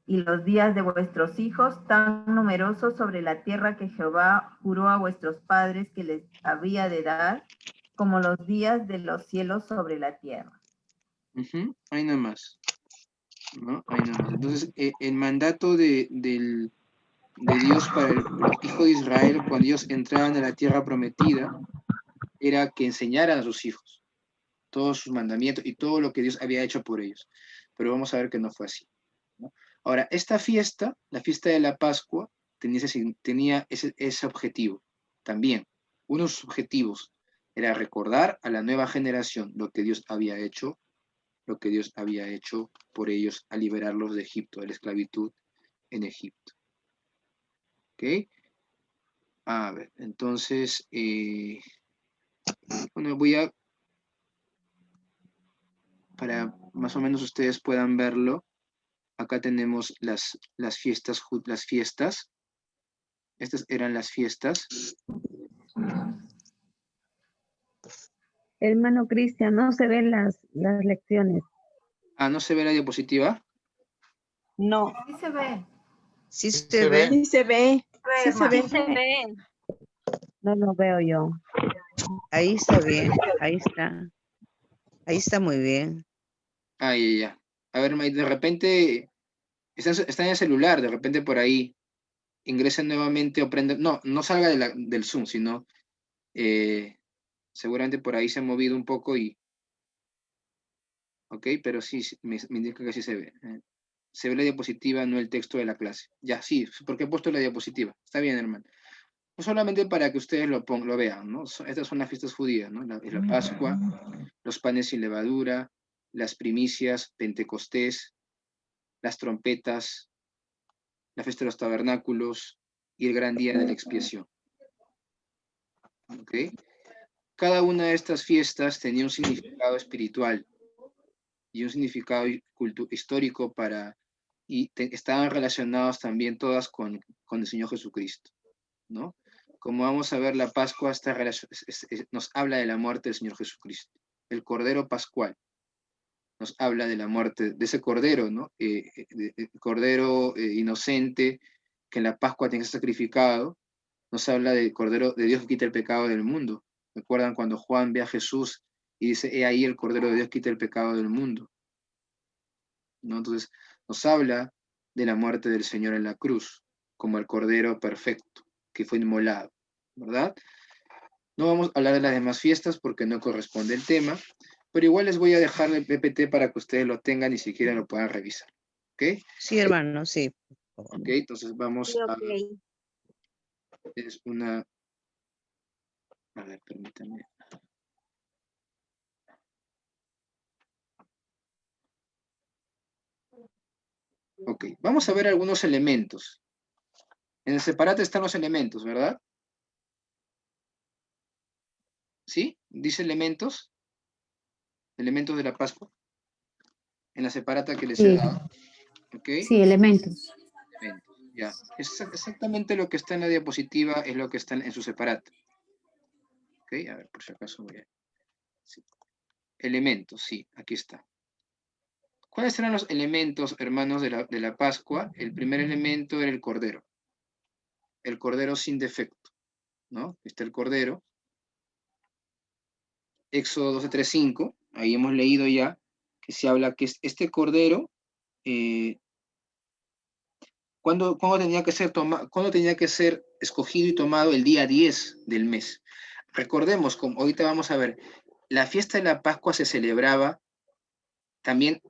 y los días de vuestros hijos tan numerosos sobre la tierra que Jehová juró a vuestros padres que les había de dar, como los días de los cielos sobre la tierra. Ahí nada más. ¿No? Ahí nada más. Entonces, el mandato de Dios para los hijos de Israel cuando ellos entraban a la tierra prometida era que enseñaran a sus hijos todos sus mandamientos y todo lo que Dios había hecho por ellos. Pero vamos a ver que no fue así, ¿no? Ahora, esta fiesta, la fiesta de la Pascua, tenía ese objetivo también. Uno de sus objetivos era recordar a la nueva generación lo que Dios había hecho, lo que Dios había hecho por ellos al liberarlos de Egipto, de la esclavitud en Egipto. ¿Ok? A ver, entonces, bueno, para más o menos ustedes puedan verlo, acá tenemos las fiestas, las fiestas. Estas eran las fiestas. Hermano Cristian, no se ven las lecciones. Ah, ¿no se ve la diapositiva? No, Sí se ve. Sí Sí se se ve. ve. sí se ve, sí se hermano. ve. No lo veo yo. Ahí está bien. Ahí está. Ahí está muy bien. Ah, ya. A ver, May, de repente está en el celular, de repente por ahí ingresen nuevamente o prenden. No, no salga del Zoom, sino eh, seguramente por ahí se ha movido un poco y. Ok, pero sí, me indica que sí se ve. Se ve la diapositiva, no el texto de la clase. Ya, sí, porque he puesto la diapositiva. Está bien, hermano. No solamente para que ustedes lo vean, ¿no? Estas son las fiestas judías, ¿no? La Pascua, los panes sin levadura, las primicias, Pentecostés, las trompetas, la fiesta de los tabernáculos y el gran día de la expiación. ¿Ok? Cada una de estas fiestas tenía un significado espiritual y un significado histórico estaban relacionados también todas con el Señor Jesucristo, ¿no? Como vamos a ver, la Pascua nos habla de la muerte del Señor Jesucristo. El Cordero Pascual nos habla de la muerte de ese Cordero, ¿no? Cordero inocente que en la Pascua tiene que ser sacrificado. Nos habla del Cordero de Dios que quita el pecado del mundo. ¿Recuerdan cuando Juan ve a Jesús y dice, he ahí el Cordero de Dios que quita el pecado del mundo? ¿No? Entonces, nos habla de la muerte del Señor en la cruz, como el Cordero perfecto, que fue inmolado, ¿verdad? No vamos a hablar de las demás fiestas porque no corresponde el tema, pero igual les voy a dejar el PPT para que ustedes lo tengan y si quieren lo puedan revisar. ¿Ok? Sí, hermano, sí. Por favor. Ok, entonces vamos Sí, a... ok. Es una... A ver, permítanme. Ok, vamos a ver algunos elementos. En el separate están los elementos, ¿verdad? ¿Sí? ¿Dice elementos? Elementos de la Pascua. En la separata que les he Sí, dado. ¿Ok? sí, elementos. Elementos, ya. Exactamente lo que está en la diapositiva es lo que está en su separata. ¿Ok? A ver, por si acaso voy a... Sí. Elementos, sí, aquí está. ¿Cuáles eran los elementos, hermanos, de la Pascua? El primer elemento era el cordero. El cordero sin defecto, ¿no? Está el cordero. Éxodo 12:3-5, ahí hemos leído ya que se habla que este cordero, ¿cuándo tenía que ser escogido y tomado? El día 10 del mes. Recordemos, como ahorita vamos a ver, la fiesta de la Pascua se celebraba también,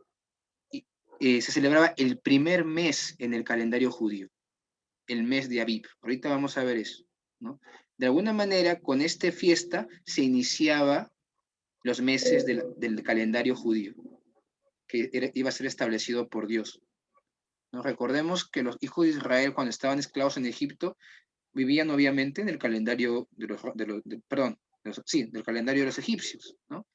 se celebraba el primer mes en el calendario judío, el mes de Abib. Ahorita vamos a ver eso, ¿no? De alguna manera, con esta fiesta se iniciaba los meses del calendario judío, que iba a ser establecido por Dios. ¿No? Recordemos que los hijos de Israel, cuando estaban esclavos en Egipto, vivían obviamente en el calendario del calendario de los egipcios, ¿no?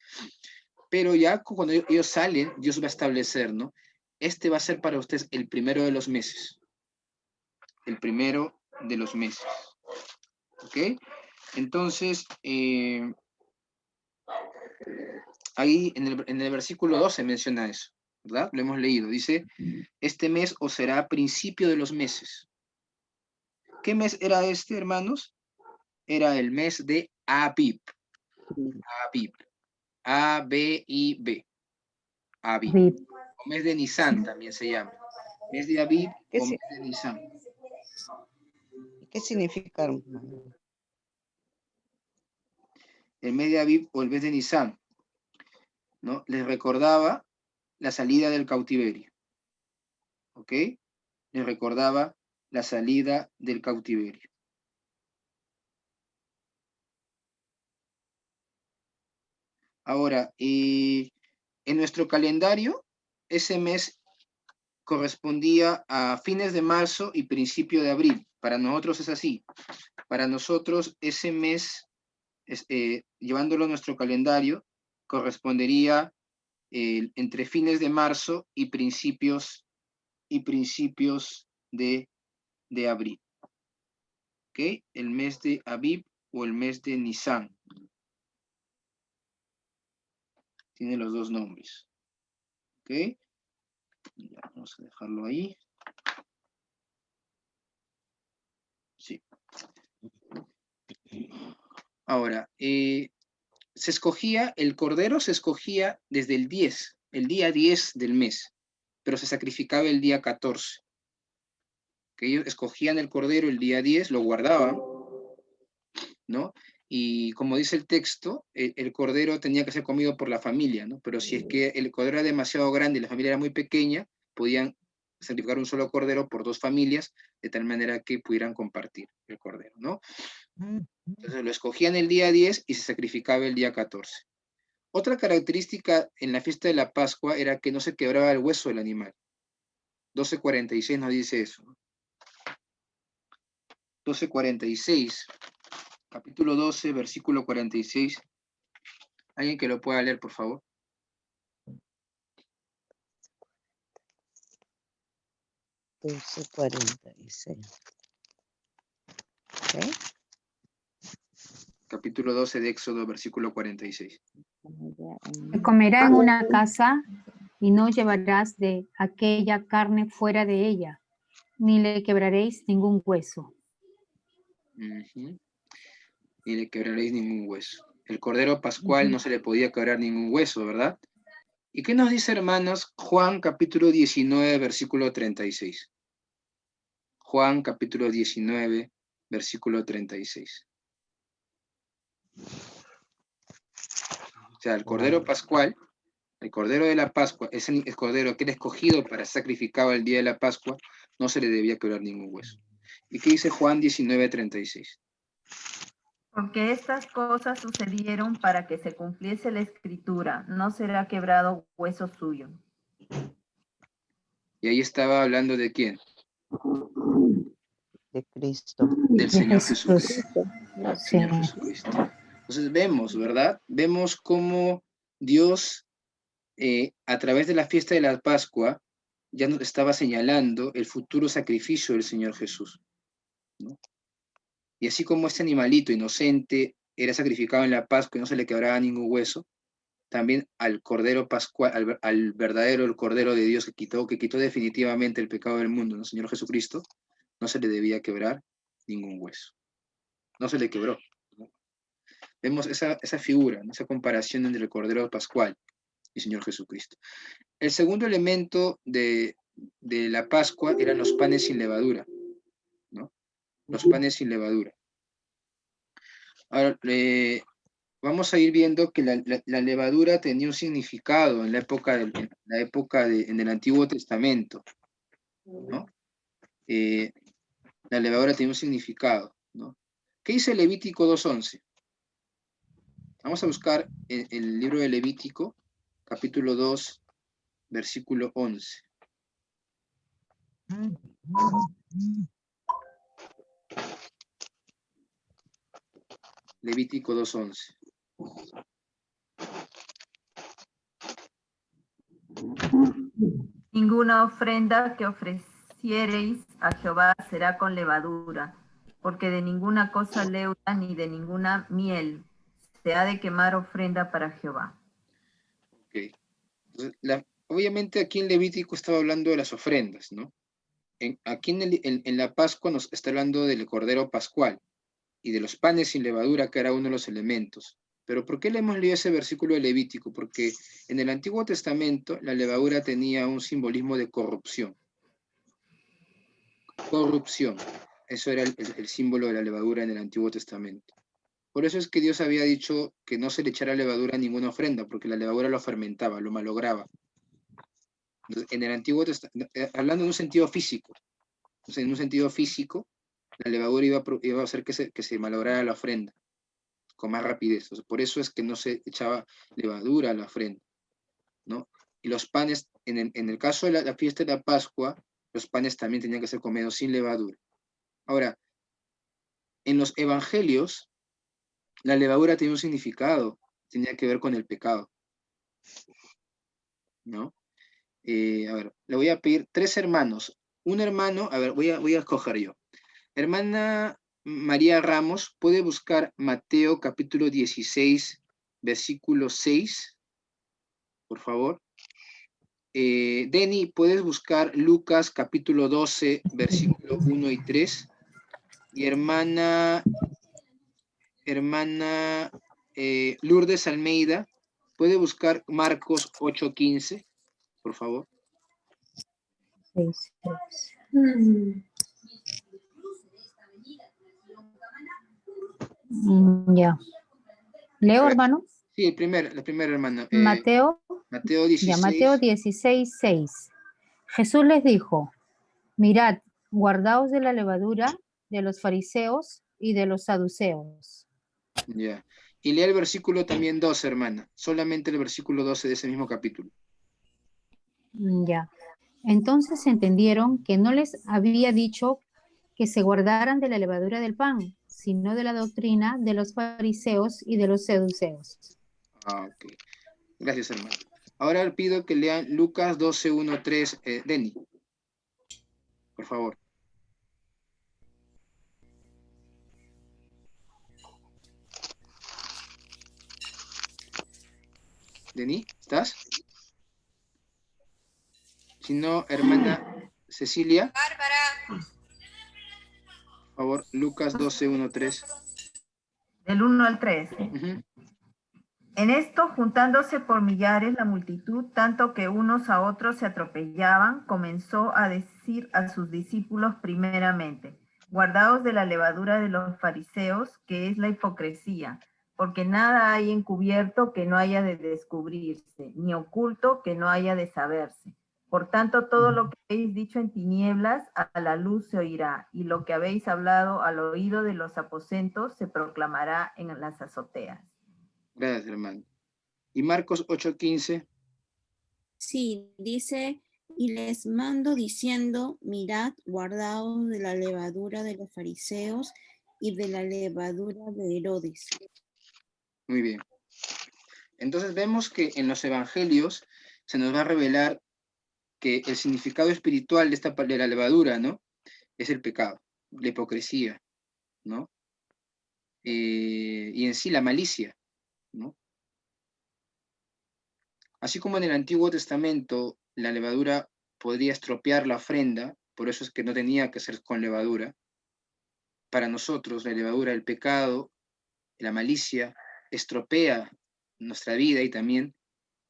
Pero ya cuando ellos salen, Dios va a establecer, ¿no? Este va a ser para ustedes el primero de los meses. El primero de los meses. ¿Ok? Entonces, ahí en el versículo 12 menciona eso, ¿verdad? Lo hemos leído. Dice, este mes os será principio de los meses. ¿Qué mes era este, hermanos? Era el mes de Abib. Abib. A-B-I-B. Abib. Abib. O mes de Nisan también se llama. Mes de Abib o mes de Nisan. ¿Qué significa, hermano? El mes de Abib o el mes de Nisan, ¿no? Les recordaba la salida del cautiverio. ¿Ok? Les recordaba la salida del cautiverio. Ahora, en nuestro calendario, ese mes correspondía a fines de marzo y principio de abril. Para nosotros es así. Para nosotros ese mes, llevándolo a nuestro calendario, correspondería entre fines de marzo y principios de abril. ¿Ok? El mes de Abib o el mes de Nisan. Tiene los dos nombres. ¿Ok? Ya, vamos a dejarlo ahí. Sí. Ahora, el cordero se escogía desde el día 10 del mes, pero se sacrificaba el día 14. Que ellos escogían el cordero el día 10, lo guardaban, ¿no? Y como dice el texto, el cordero tenía que ser comido por la familia, ¿no? Pero si es que el cordero era demasiado grande y la familia era muy pequeña, podían sacrificar un solo cordero por dos familias, de tal manera que pudieran compartir el cordero, ¿no? Entonces lo escogían el día 10 y se sacrificaba el día 14. Otra característica en la fiesta de la Pascua era que no se quebraba el hueso del animal. 12:46 nos dice eso. 12:46, capítulo 12, versículo 46. ¿Alguien que lo pueda leer, por favor? Dulce 46. ¿Ok? Capítulo 12 de Éxodo, versículo 46. Se comerá en una casa y no llevarás de aquella carne fuera de ella, ni le quebraréis ningún hueso. Ni le quebraréis ningún hueso. El cordero pascual no se le podía quebrar ningún hueso, ¿verdad? ¿Y qué nos dice, hermanos, Juan capítulo 19, versículo 36? Juan capítulo 19, versículo 36. O sea, el cordero pascual, el cordero de la Pascua, es el cordero que era escogido para sacrificar el día de la Pascua, no se le debía quebrar ningún hueso. ¿Y qué dice Juan 19, 36? Porque estas cosas sucedieron para que se cumpliese la escritura, no será quebrado hueso suyo. Y ahí estaba hablando de quién, De Cristo. del De Señor Jesús. Jesucristo. Del Sí. Señor Jesucristo. Entonces vemos, ¿verdad? Vemos cómo Dios, a través de la fiesta de la Pascua, ya nos estaba señalando el futuro sacrificio del Señor Jesús, ¿no? Y así como este animalito inocente era sacrificado en la Pascua y no se le quebraba ningún hueso, también al Cordero Pascual, al verdadero, el Cordero de Dios que quitó definitivamente el pecado del mundo, ¿no? Señor Jesucristo, no se le debía quebrar ningún hueso. No se le quebró, ¿no? Vemos esa figura, ¿no? Esa comparación entre el Cordero Pascual y Señor Jesucristo. El segundo elemento de la Pascua eran los panes sin levadura, ¿no? Los panes sin levadura. Ahora, vamos a ir viendo que la levadura tenía un significado en la época, en el Antiguo Testamento, ¿no? La levadura tenía un significado, ¿no? ¿Qué dice Levítico 2:11? Vamos a buscar el libro de Levítico, capítulo 2, versículo 11. Levítico 2:11. Ninguna ofrenda que ofreciereis a Jehová será con levadura, porque de ninguna cosa leuda ni de ninguna miel se ha de quemar ofrenda para Jehová. Okay. Entonces, obviamente aquí en Levítico estaba hablando de las ofrendas, ¿no? Aquí en la Pascua nos está hablando del Cordero Pascual y de los panes sin levadura, que era uno de los elementos. Pero ¿por qué le hemos leído ese versículo de Levítico? Porque en el Antiguo Testamento la levadura tenía un simbolismo de corrupción. Corrupción. Eso era el símbolo de la levadura en el Antiguo Testamento. Por eso es que Dios había dicho que no se le echara levadura a ninguna ofrenda, porque la levadura lo fermentaba, lo malograba. Entonces, en el Antiguo Testamento, hablando en un sentido físico, entonces, en un sentido físico, la levadura iba a hacer que se malograra la ofrenda con más rapidez. Entonces, por eso es que no se echaba levadura a la ofrenda, ¿no? Y los panes, en el caso de la fiesta de la Pascua, los panes también tenían que ser comidos sin levadura. Ahora, en los evangelios, la levadura tenía un significado, tenía que ver con el pecado, ¿no? A ver, le voy a pedir 3 hermanos. Un hermano, a ver, voy a escoger yo. Hermana María Ramos, ¿puede buscar Mateo capítulo 16, versículo 6? Por favor. Denny, ¿puedes buscar Lucas capítulo 12, versículo 1 y 3? Y hermana Lourdes Almeida, ¿puede buscar Marcos 8:15? Por favor. 6. Ya. ¿Leo, hermano? Sí, la primera hermana. Mateo, Mateo 16. ya, Mateo 16, 6. Jesús les dijo, mirad, guardaos de la levadura de los fariseos y de los saduceos. Ya. Y lea el versículo también 12, hermana. Solamente el versículo 12 de ese mismo capítulo. Ya. Entonces entendieron que no les había dicho que se guardaran de la levadura del pan, sino de la doctrina de los fariseos y de los saduceos. Ah, ok. Gracias, hermano. Ahora pido que lean Lucas 12, 1, 3. Denny, por favor. Denny, ¿estás? Si no, hermana Cecilia. Bárbara. Por favor, Lucas 12, 1, 3. Del 1 al 3. En esto, juntándose por millares la multitud, tanto que unos a otros se atropellaban, comenzó a decir a sus discípulos primeramente, guardaos de la levadura de los fariseos, que es la hipocresía, porque nada hay encubierto que no haya de descubrirse, ni oculto que no haya de saberse. Por tanto, todo lo que habéis dicho en tinieblas, a la luz se oirá, y lo que habéis hablado al oído de los aposentos se proclamará en las azoteas. Gracias, hermano. ¿Y Marcos 8:15? Sí, dice, Y les mando diciendo, mirad, guardaos de la levadura de los fariseos y de la levadura de Herodes. Muy bien. Entonces vemos que en los evangelios se nos va a revelar que el significado espiritual de la levadura, ¿no? Es el pecado, la hipocresía, ¿no? Y en sí la malicia, ¿no? Así como en el Antiguo Testamento la levadura podría estropear la ofrenda, por eso es que no tenía que ser con levadura. Para nosotros la levadura, el pecado, la malicia, estropea nuestra vida y también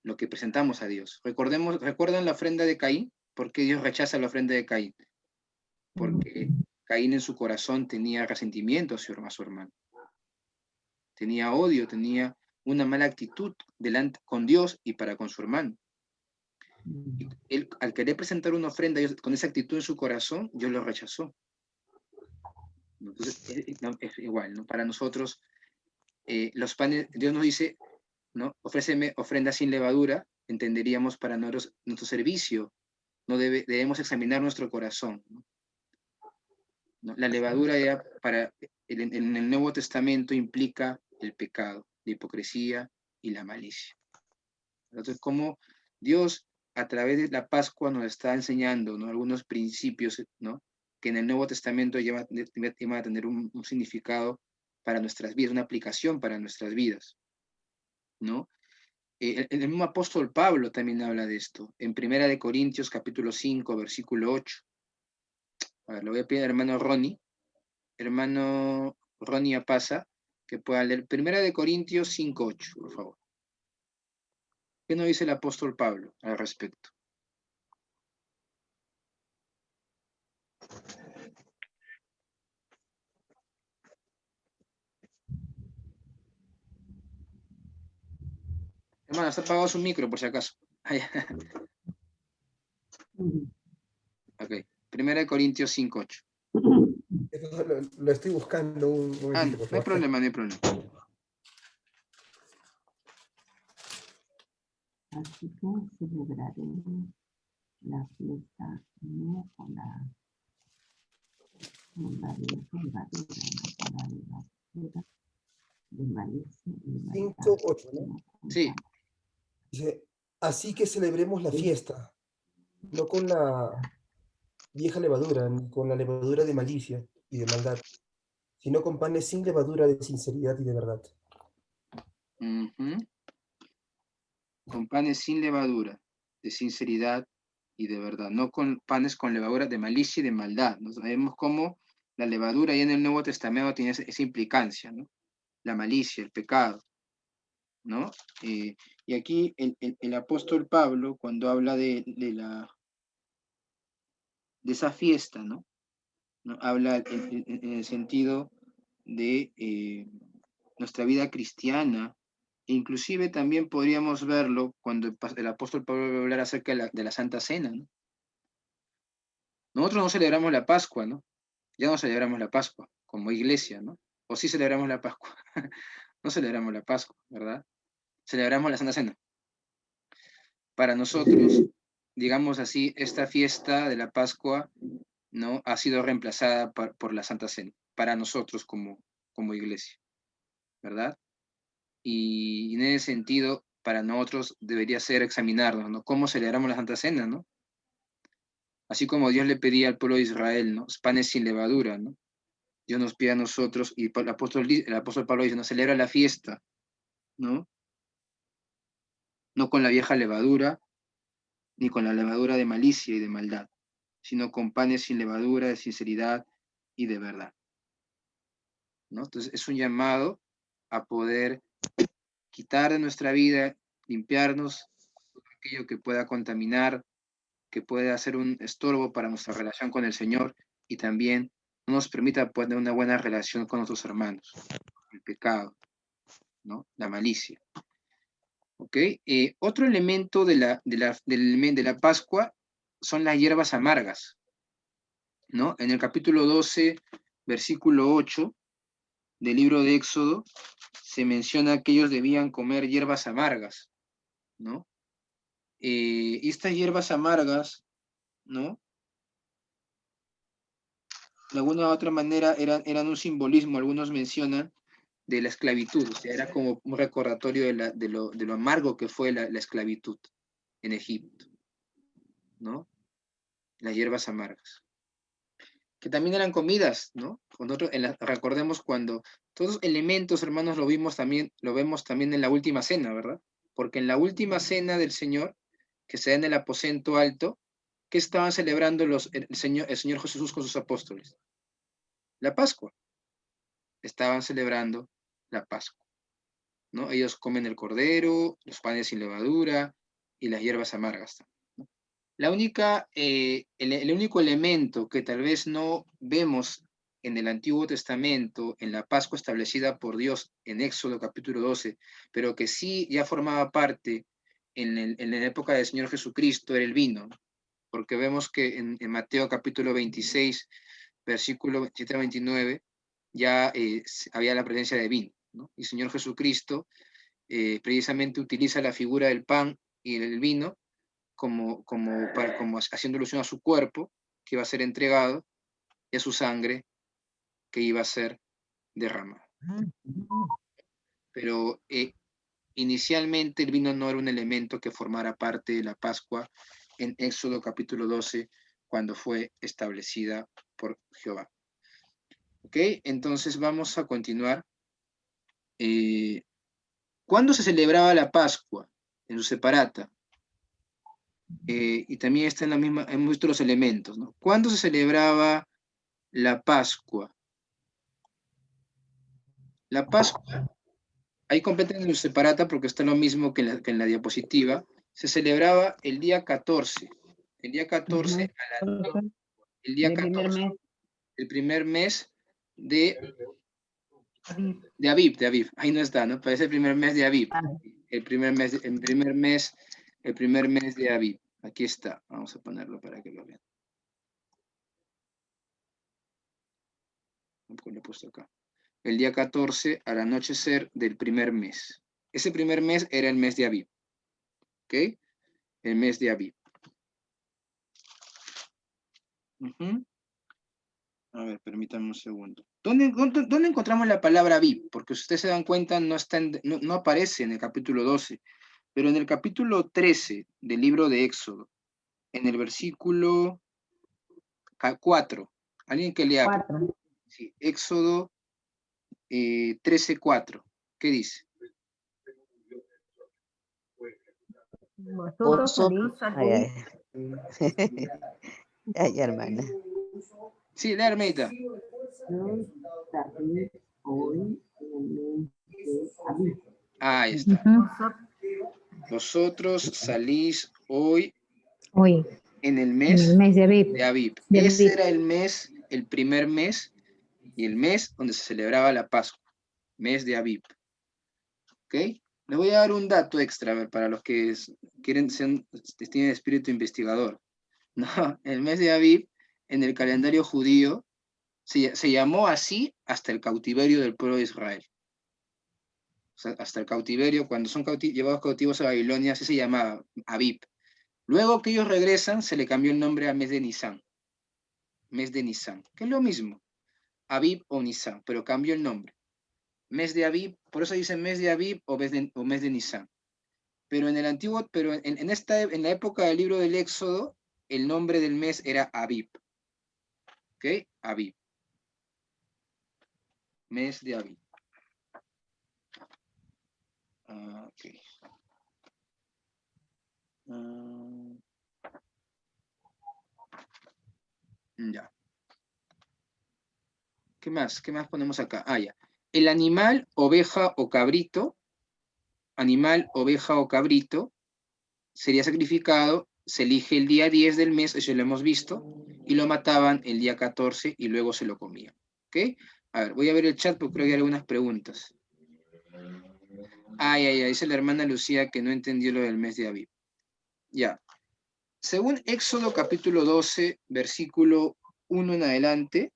lo que presentamos a Dios. ¿Recuerdan la ofrenda de Caín? ¿Por qué Dios rechaza la ofrenda de Caín? Porque Caín en su corazón tenía resentimiento a su hermano. Tenía odio, tenía una mala actitud delante con Dios y para con su hermano. Y él, al querer presentar una ofrenda con esa actitud en su corazón, Dios lo rechazó. Entonces, es igual, ¿no? Para nosotros, los panes, Dios nos dice, ¿no? Ofréceme ofrenda sin levadura, entenderíamos para nuestro servicio, no debemos examinar nuestro corazón, ¿no? ¿No? La levadura ya en el Nuevo Testamento implica el pecado, la hipocresía y la malicia. Entonces, como Dios a través de la Pascua nos está enseñando, ¿no? Algunos principios, ¿no? Que en el Nuevo Testamento llevan a tener un significado para nuestras vidas, una aplicación para nuestras vidas, ¿no? El mismo apóstol Pablo también habla de esto, en 1 Corintios capítulo 5, versículo 8. A ver, lo voy a pedir al hermano Ronnie Apasa, que pueda leer 1 Corintios 5, 8, por favor. ¿Qué nos dice el apóstol Pablo al respecto? Hermano, está apagado su micro, por si acaso. Ok. 1 Corintios 5, 8. Lo estoy buscando un momentito, por favor. No hay problema, no hay problema. Así que celebraremos la fiesta no con la vieja levadura, no con la levadura de malicia y de maldad. 5:8, ¿no? Sí. Dice, así que celebremos la fiesta, no con la vieja levadura, ni con la levadura de malicia y de maldad, sino con panes sin levadura de sinceridad y de verdad. Con panes sin levadura, de sinceridad y de verdad, no con panes con levadura de malicia y de maldad. ¿No? Sabemos cómo la levadura ya en el Nuevo Testamento tiene esa implicancia, ¿no? La malicia, el pecado, ¿no? Y aquí el apóstol Pablo, cuando habla de esa fiesta, ¿no? Habla en el sentido de nuestra vida cristiana, e inclusive también podríamos verlo cuando el apóstol Pablo va a hablar acerca de la Santa Cena, ¿no? Nosotros no celebramos la Pascua, ¿no? Ya no celebramos la Pascua como iglesia, ¿no? O sí celebramos la Pascua. No celebramos la Pascua, ¿verdad? Celebramos la Santa Cena. Para nosotros, digamos así, esta fiesta de la Pascua, ¿no? Ha sido reemplazada por la Santa Cena, para nosotros como iglesia, ¿verdad? Y en ese sentido, para nosotros debería ser examinarnos, ¿no? ¿Cómo celebramos la Santa Cena, ¿no? Así como Dios le pedía al pueblo de Israel, ¿no? Panes sin levadura, ¿no? Dios nos pide a nosotros, y el apóstol Pablo dice, no celebra la fiesta, ¿no? No con la vieja levadura, ni con la levadura de malicia y de maldad, sino con panes sin levadura, de sinceridad y de verdad, ¿no? Entonces es un llamado a poder quitar de nuestra vida, limpiarnos aquello que pueda contaminar, que pueda ser un estorbo para nuestra relación con el Señor y también no nos permita tener una buena relación con nuestros hermanos, el pecado, ¿no? La malicia. ¿Ok? Otro elemento de la Pascua son las hierbas amargas, ¿no? En el capítulo 12, versículo 8 del libro de Éxodo, se menciona que ellos debían comer hierbas amargas, ¿no? Y estas hierbas amargas ¿no? De alguna u otra manera eran un simbolismo, algunos mencionan, de la esclavitud, o sea, era como un recordatorio de lo amargo que fue la esclavitud en Egipto, ¿no? Las hierbas amargas. Que también eran comidas, ¿no? Nosotros recordemos cuando todos los elementos, hermanos, lo vemos también en la última cena, ¿verdad? Porque en la última cena del Señor, que se da en el aposento alto, ¿qué estaban celebrando el Señor Jesús con sus apóstoles? La Pascua. Estaban celebrando la Pascua, ¿no? Ellos comen el cordero, los panes sin levadura y las hierbas amargas. La única, el único elemento que tal vez no vemos en el Antiguo Testamento, en la Pascua establecida por Dios en Éxodo capítulo 12, pero que sí ya formaba parte en la época del Señor Jesucristo, era el vino, porque vemos que en Mateo capítulo 26, versículo 27 a 29, ya había la presencia de vino, ¿no? Y el Señor Jesucristo precisamente utiliza la figura del pan y el vino como haciendo alusión a su cuerpo, que iba a ser entregado, y a su sangre, que iba a ser derramada. Pero inicialmente el vino no era un elemento que formara parte de la Pascua en Éxodo capítulo 12, cuando fue establecida por Jehová. ¿Ok? Entonces vamos a continuar. ¿Cuándo se celebraba la Pascua? En su separata. Y también está en la misma, hemos visto los elementos, ¿no? ¿Cuándo se celebraba la Pascua? La Pascua, ahí completen en su separata porque está lo mismo que en la diapositiva, se celebraba el día 14. El día 14, el día 14, el primer mes de Aviv, ahí no está, ¿no? Parece el primer mes de Aviv, el primer mes de Aviv, aquí está, vamos a ponerlo para que lo vean. Lo he puesto acá. El día 14 al anochecer del primer mes. Ese primer mes era el mes de Aviv, ¿ok? El mes de Aviv. A ver, permítanme un segundo. ¿Dónde encontramos la palabra Aviv? Porque si ustedes se dan cuenta, no aparece en el capítulo 12, pero en el capítulo 13 del libro de Éxodo, en el versículo 4, alguien que lea. 4. Sí, Éxodo 13:4. ¿Qué dice? Vosotros salís. Ay, hermana. Sí, la hermanita. Ahí está. Vosotros salís hoy en el mes de Aviv. Ese era el mes, el primer mes, y el mes donde se celebraba la Pascua. Mes de Aviv. ¿Ok? Les voy a dar un dato extra, a ver, para los que tienen espíritu investigador. No, el mes de Aviv, en el calendario judío, se llamó así hasta el cautiverio del pueblo de Israel. O sea, hasta el cautiverio, cuando son llevados cautivos a Babilonia, así se llamaba Aviv. Luego que ellos regresan, se le cambió el nombre al mes de Nisan. Mes de Nisan, que es lo mismo. Aviv o Nisan, pero cambió el nombre. Mes de Aviv, por eso dicen mes de Aviv o mes de Nisan. Pero en el antiguo, pero en la época del libro del Éxodo, el nombre del mes era Aviv. ¿Ok? Aviv. Mes de Aviv. Ok. Ya. ¿Qué más? ¿Qué más ponemos acá? Ya. El animal, oveja o cabrito, sería sacrificado, se elige el día 10 del mes, eso lo hemos visto, y lo mataban el día 14 y luego se lo comían. ¿Ok? A ver, voy a ver el chat porque creo que hay algunas preguntas. Dice la hermana Lucía que no entendió lo del mes de Aviv. Ya. Según Éxodo capítulo 12, versículo 1 en adelante,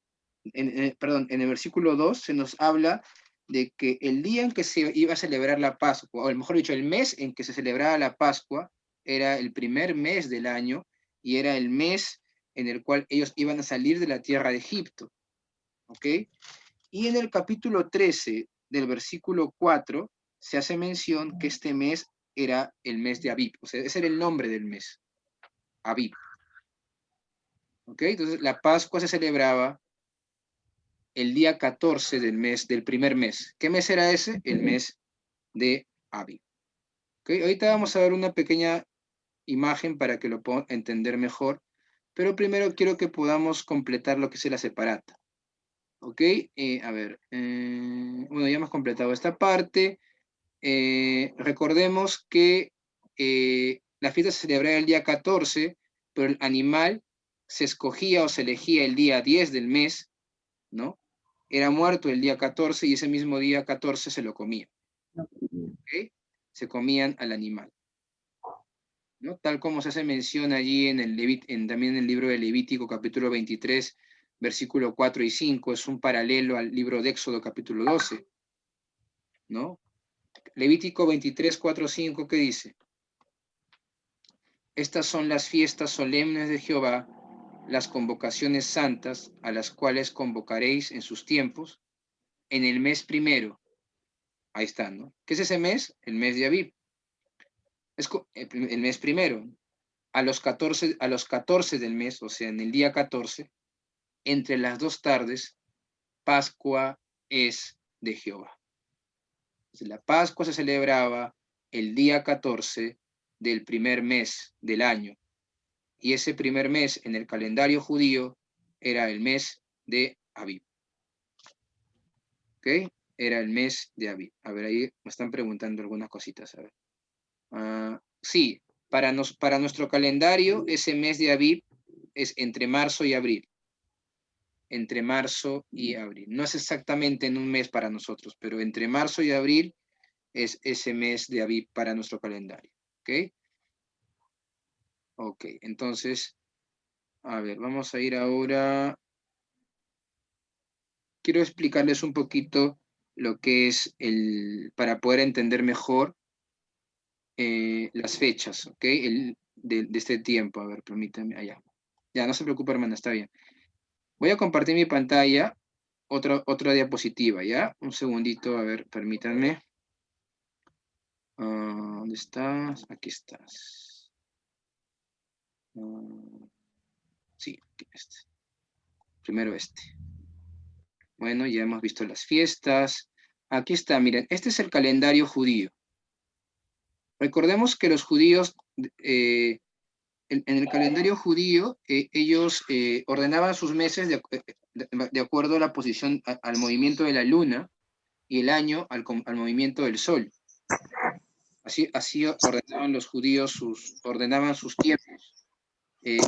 en el versículo 2 se nos habla de que el día en que se iba a celebrar la Pascua, o mejor dicho, el mes en que se celebraba la Pascua, era el primer mes del año y era el mes en el cual ellos iban a salir de la tierra de Egipto. ¿Ok? Y en el capítulo 13 del versículo 4 se hace mención que este mes era el mes de Abib. O sea, ese era el nombre del mes. Abib. ¿Ok? Entonces la Pascua se celebraba el día 14 del mes, del primer mes. ¿Qué mes era ese? El mes de Abib. ¿Ok? Ahorita vamos a ver una pequeña imagen para que lo puedan entender mejor, pero primero quiero que podamos completar lo que es la separata. ¿Ok? A ver, bueno, ya hemos completado esta parte. Recordemos que la fiesta se celebraba el día 14, pero el animal se escogía o se elegía el día 10 del mes, ¿no? Era muerto el día 14 y ese mismo día 14 se lo comía. ¿Ok? Se comían al animal, ¿no? Tal como se hace mención allí en también en el libro de Levítico, capítulo 23, versículo 4 y 5, es un paralelo al libro de Éxodo, capítulo 12, ¿no? Levítico 23, 4, 5, ¿qué dice? Estas son las fiestas solemnes de Jehová, las convocaciones santas, a las cuales convocaréis en sus tiempos, en el mes primero. Ahí está, ¿no? ¿Qué es ese mes? El mes de Abib. Es el mes primero. A los 14 del mes, o sea, en el día 14, entre las 2 tardes, Pascua es de Jehová. Entonces, la Pascua se celebraba el día 14 del primer mes del año. Y ese primer mes en el calendario judío era el mes de Abib. ¿Ok? Era el mes de Abib. A ver, ahí me están preguntando algunas cositas. A ver. Sí, para nuestro calendario, ese mes de Abib es entre marzo y abril. Entre marzo y abril. No es exactamente en un mes para nosotros, pero entre marzo y abril es ese mes de Abib para nuestro calendario. ¿Ok? Ok, entonces, a ver, vamos a ir ahora. Quiero explicarles un poquito lo que es para poder entender mejor las fechas, ¿ok? De este tiempo. A ver, permítanme, allá. Ya, no se preocupe, hermana, está bien. Voy a compartir mi pantalla, otra diapositiva, ¿ya? Un segundito, a ver, permítanme. ¿Dónde estás? Aquí estás. Sí, aquí este. Primero este. Bueno, ya hemos visto las fiestas. Aquí está, miren, este es el calendario judío. Recordemos que los judíos, en el calendario judío, ellos ordenaban sus meses de acuerdo a la posición, al movimiento de la luna, y el año al movimiento del sol. Así ordenaban los judíos ordenaban sus tiempos, de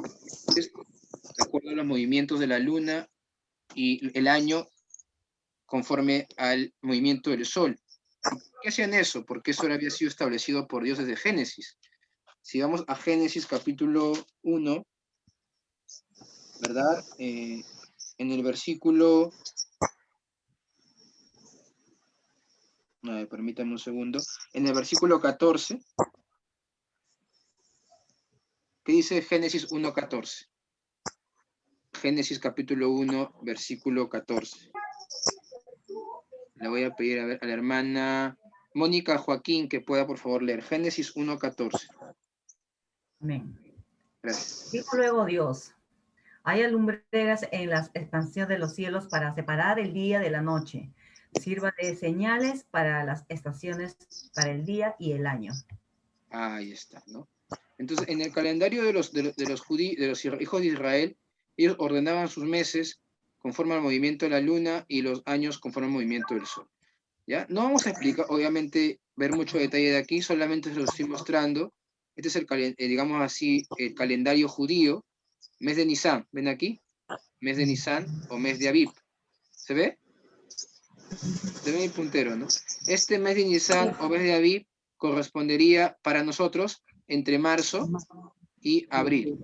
acuerdo a los movimientos de la luna y el año conforme al movimiento del sol. ¿Por qué hacían eso? Porque eso había sido establecido por Dios desde Génesis. Si vamos a Génesis capítulo 1, ¿verdad? En el versículo... permítanme un segundo. En el versículo 14, ¿qué dice Génesis 1:14? Génesis capítulo 1, versículo 14. Le voy a pedir a la hermana Mónica Joaquín que pueda por favor leer Génesis 1:14. Amén. Gracias. Dijo luego Dios: haya lumbreras en la expansión de los cielos para separar el día de la noche. Sirva de señales para las estaciones, para el día y el año. Ahí está, ¿no? Entonces, en el calendario de los hijos de Israel, ellos ordenaban sus meses conforme al movimiento de la luna y los años conforme al movimiento del sol. ¿Ya? No vamos a explicar, obviamente, ver mucho detalle de aquí, solamente se lo estoy mostrando. Este es digamos así, el calendario judío, mes de Nisan, ¿ven aquí? Mes de Nisan o mes de Abib. ¿Se ve? Se ve mi puntero, ¿no? Este mes de Nisan o mes de Abib correspondería para nosotros entre marzo y abril.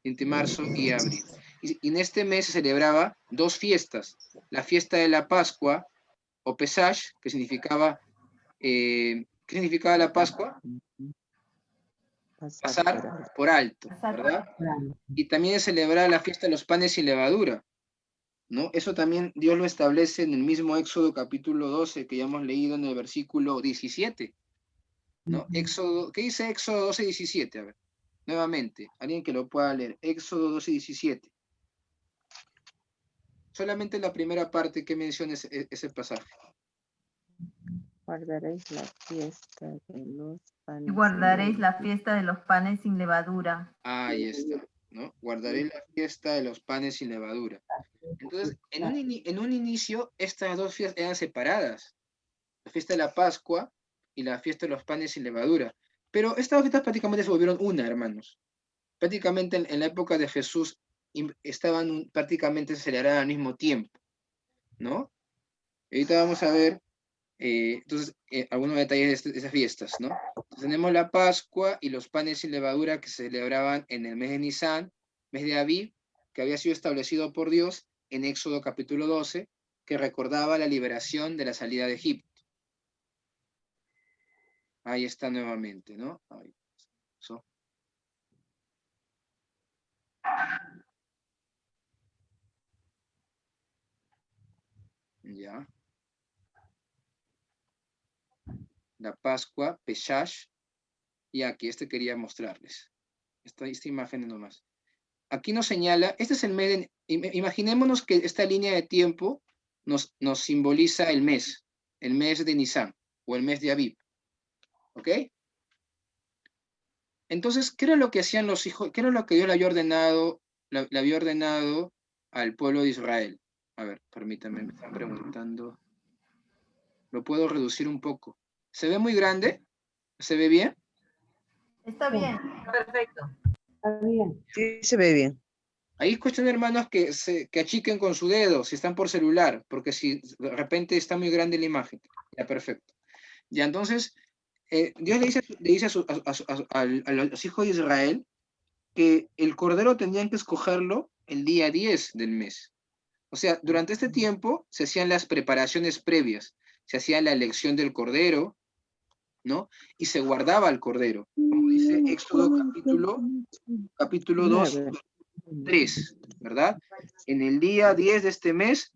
Entre marzo y abril. Y en este mes se celebraba 2 fiestas. La fiesta de la Pascua, o Pesach, que significaba... ¿qué significaba la Pascua? pasar por alto, ¿verdad? Claro. Y también se celebra la fiesta de los panes sin levadura, ¿no? Eso también Dios lo establece en el mismo Éxodo capítulo 12 que ya hemos leído en el versículo 17, ¿no? Éxodo, ¿qué dice Éxodo 12, 17? A ver, nuevamente, alguien que lo pueda leer. Éxodo 12, 17. Solamente la primera parte que menciona ese pasaje. Guardaréis la fiesta de los panes. Y guardaréis la fiesta de los panes sin levadura. Ahí está, ¿no? Guardaré la fiesta de los panes sin levadura. Entonces, en un inicio, estas dos fiestas eran separadas. La fiesta de la Pascua y la fiesta de los panes sin levadura. Pero estas dos fiestas prácticamente se volvieron una, hermanos. Prácticamente en la época de Jesús estaban prácticamente celebradas al mismo tiempo, ¿no? Ahorita vamos a ver entonces, algunos detalles de esas fiestas, ¿no? Entonces, tenemos la Pascua y los panes sin levadura que se celebraban en el mes de Nisan, mes de Aviv, que había sido establecido por Dios en Éxodo capítulo 12, que recordaba la liberación de la salida de Egipto. Ahí está nuevamente, ¿no? Ahí. So. Ya. La Pascua, Peshash, y aquí quería mostrarles. Esta imagen nomás. Aquí nos señala, este es el mes, imaginémonos que esta línea de tiempo nos simboliza el mes de Nisan, o el mes de Aviv, ¿ok? Entonces, ¿qué era lo que hacían los hijos? ¿Qué era lo que Dios le había ordenado al pueblo de Israel? A ver, permítanme, me están preguntando. ¿Lo puedo reducir un poco? ¿Se ve muy grande? ¿Se ve bien? Está bien. Perfecto. Está bien. Sí, se ve bien. Ahí es cuestión, hermanos, que achiquen con su dedo si están por celular, porque si de repente está muy grande la imagen. Ya, perfecto. Ya, entonces, Dios le dice a los hijos de Israel que el cordero tendrían que escogerlo el día 10 del mes. O sea, durante este tiempo se hacían las preparaciones previas, se hacía la elección del cordero, ¿no? Y se guardaba el cordero, como dice Éxodo capítulo 2, 3, ¿verdad? En el día 10 de este mes,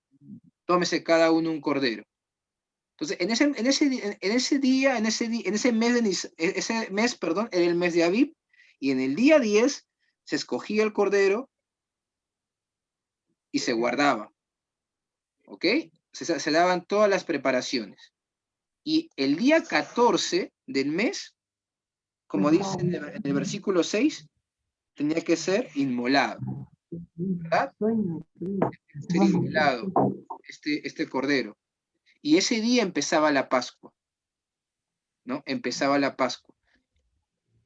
tómese cada uno un cordero. Entonces, ese mes, perdón, era el mes de Aviv, y en el día 10 se escogía el cordero y se guardaba, ¿ok? Se daban todas las preparaciones. Y el día 14 del mes, como dice en el versículo 6, tenía que ser inmolado, ¿verdad? Ser inmolado este cordero. Y ese día empezaba la Pascua, ¿no? Empezaba la Pascua.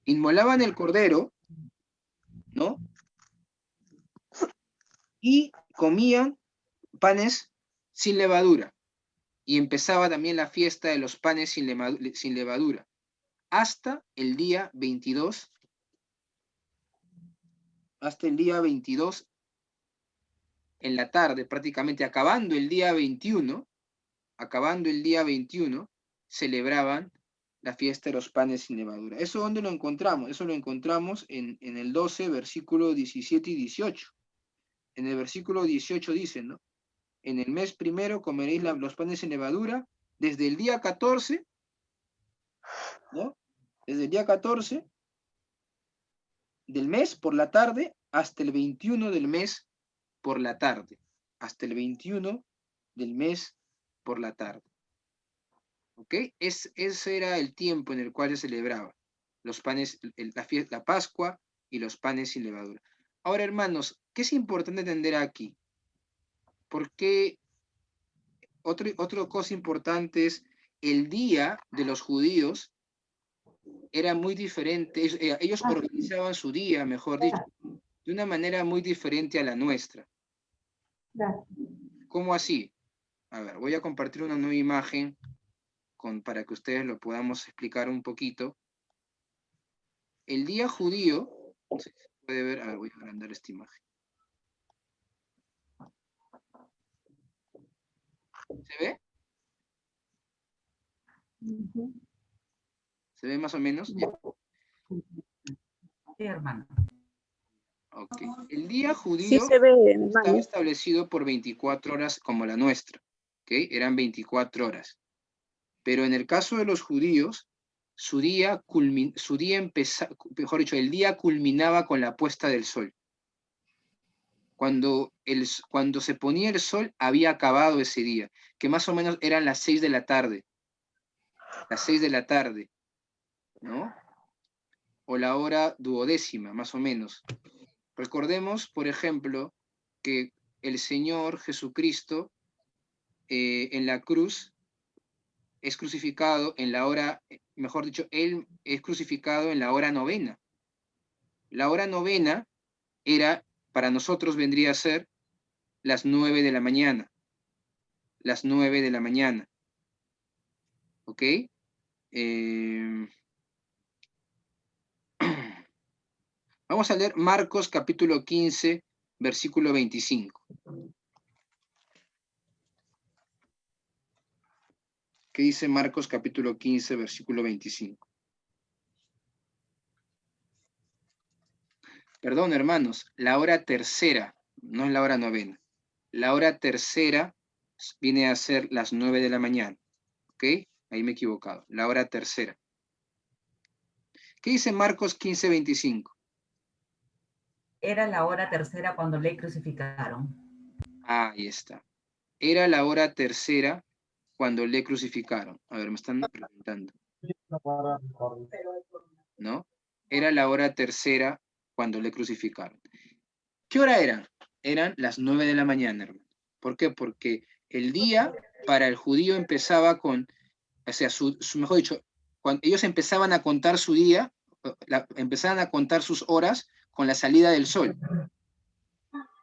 Inmolaban el cordero, ¿no? Y comían panes sin levadura. Y empezaba también la fiesta de los panes sin levadura. Hasta el día 22. Hasta el día 22 en la tarde, prácticamente acabando el día 21, celebraban la fiesta de los panes sin levadura. ¿Eso dónde lo encontramos? Eso lo encontramos en el 12, versículo 17 y 18. En el versículo 18 dice, ¿no? En el mes primero comeréis los panes sin levadura, desde el día 14, ¿no? Desde el día 14 del mes por la tarde hasta el 21 del mes por la tarde. Hasta el 21 del mes por la tarde. ¿Ok? Ese era el tiempo en el cual se celebraba los panes, la Pascua y los panes sin levadura. Ahora, hermanos, ¿qué es importante entender aquí? Porque otra cosa importante es el día de los judíos era muy diferente. Ellos organizaban su día, mejor dicho, de una manera muy diferente a la nuestra. ¿Cómo así? A ver, voy a compartir una nueva imagen para que ustedes lo podamos explicar un poquito. El día judío, no sé si se puede ver, a ver, voy a agrandar esta imagen. ¿Se ve? ¿Se ve más o menos? Ya. hermano. Ok. El día Sí judío se ve, estaba hermano. establecido por 24 horas como la nuestra. ¿Ok? Eran 24 horas. Pero en el caso de los judíos, mejor dicho, el día culminaba con la puesta del sol. Cuando se ponía el sol, había acabado ese día, que más o menos eran las 6 de la tarde. Las 6 de la tarde, ¿no? O la hora duodécima, más o menos. Recordemos, por ejemplo, que el Señor Jesucristo en la cruz es crucificado en la hora, mejor dicho, Él es crucificado en la hora novena. La hora novena para nosotros vendría a ser las 9 de la mañana. Las 9 de la mañana. ¿Ok? Vamos a leer Marcos capítulo 15, versículo 25. ¿Qué dice Marcos capítulo 15, versículo 25? Perdón, hermanos, la hora tercera, no es la hora novena. La hora tercera viene a ser las 9 de la mañana. ¿Ok? Ahí me he equivocado. La hora tercera. ¿Qué dice Marcos 15, 25? Era la hora tercera cuando le crucificaron. Ahí está. Era la hora tercera cuando le crucificaron. A ver, me están preguntando. ¿No? Era la hora tercera cuando le crucificaron. ¿Qué hora eran? Eran las 9 de la mañana, hermano. ¿Por qué? Porque el día para el judío empezaba con, o sea, mejor dicho, cuando ellos empezaban a contar su día, empezaban a contar sus horas con la salida del sol.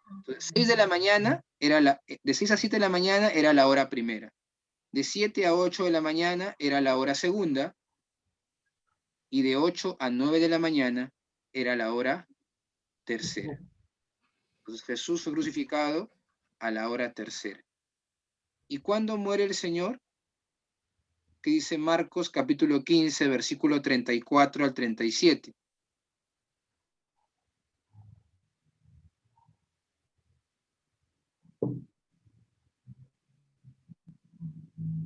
Entonces, 6 de la mañana de 6 a 7 de la mañana era la hora primera. De 7 a 8 de la mañana era la hora segunda. Y de 8 a 9 de la mañana era la hora tercera. Entonces Jesús fue crucificado a la hora tercera. ¿Y cuándo muere el Señor? Que dice Marcos capítulo 15, versículo 34 al 37.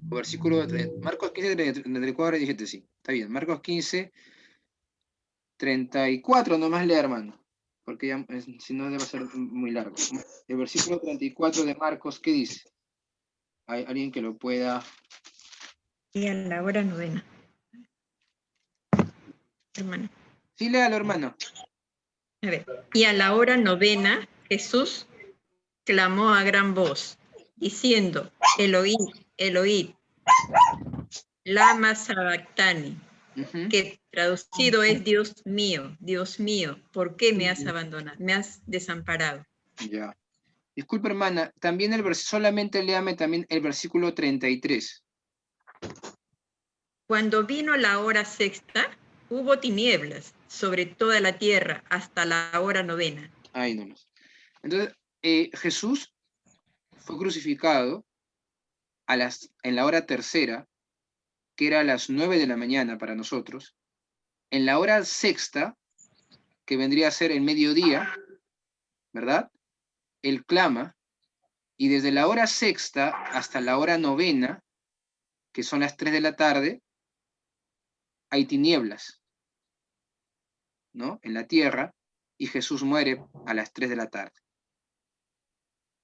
Versículo Marcos 15, 34 al 37, sí. Está bien. Marcos 15, 34, nomás lea, hermano. Porque ya, si no, debe ser muy largo. El versículo 34 de Marcos, ¿qué dice? ¿Hay alguien que lo pueda? Y a la hora novena. Hermano. Sí, léalo, hermano. A ver. Y a la hora novena, Jesús clamó a gran voz, diciendo, Eloí, Eloí, lama sabactani, que traducido es Dios mío, ¿por qué me has abandonado? Me has desamparado. Ya. Disculpe, hermana, también solamente léame también el versículo 33. Cuando vino la hora sexta, hubo tinieblas sobre toda la tierra hasta la hora novena. Ahí nomás. Entonces, Jesús fue crucificado en la hora tercera, que era a las 9 de la mañana para nosotros. En la hora sexta, que vendría a ser el mediodía, ¿verdad? Él clama, y desde la hora sexta hasta la hora novena, que son las 3 de la tarde, hay tinieblas, ¿no? En la tierra, y Jesús muere a las 3 de la tarde,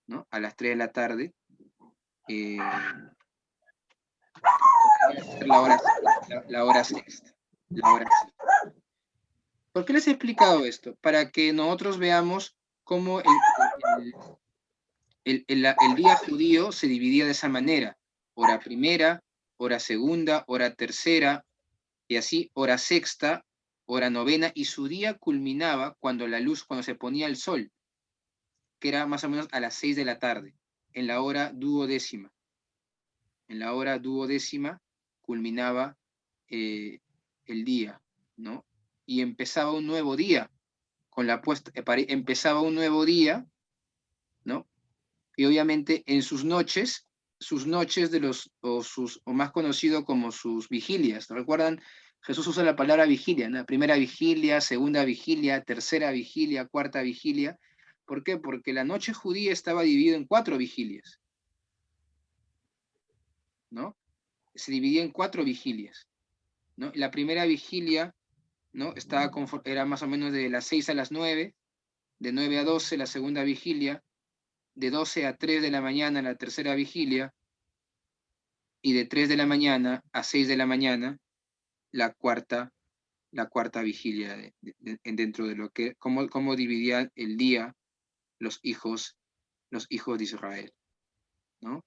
¿no? A las 3 de la tarde, la hora sexta. La hora sexta. ¿Por qué les he explicado esto? Para que nosotros veamos cómo el día judío se dividía de esa manera. Hora primera, hora segunda, hora tercera, y así hora sexta, hora novena, y su día culminaba cuando se ponía el sol, que era más o menos a las 6 de la tarde, en la hora duodécima. En la hora duodécima culminaba el día, ¿no? Y empezaba un nuevo día, empezaba un nuevo día, ¿no? Y obviamente en sus noches o más conocido como sus vigilias, ¿no? ¿Recuerdan Jesús usa la palabra vigilia, ¿no? Primera vigilia, segunda vigilia, tercera vigilia, cuarta vigilia. ¿Por qué? Porque la noche judía estaba dividida en 4 vigilias, ¿no? Se dividía en 4 vigilias, ¿no? La primera vigilia, ¿no? Era más o menos de las 6 a las 9, de 9 a 12 la segunda vigilia, de 12 a 3 de la mañana la tercera vigilia, y de 3 de la mañana a 6 de la mañana la cuarta vigilia dentro de lo que, cómo dividían el día los hijos de Israel, ¿no?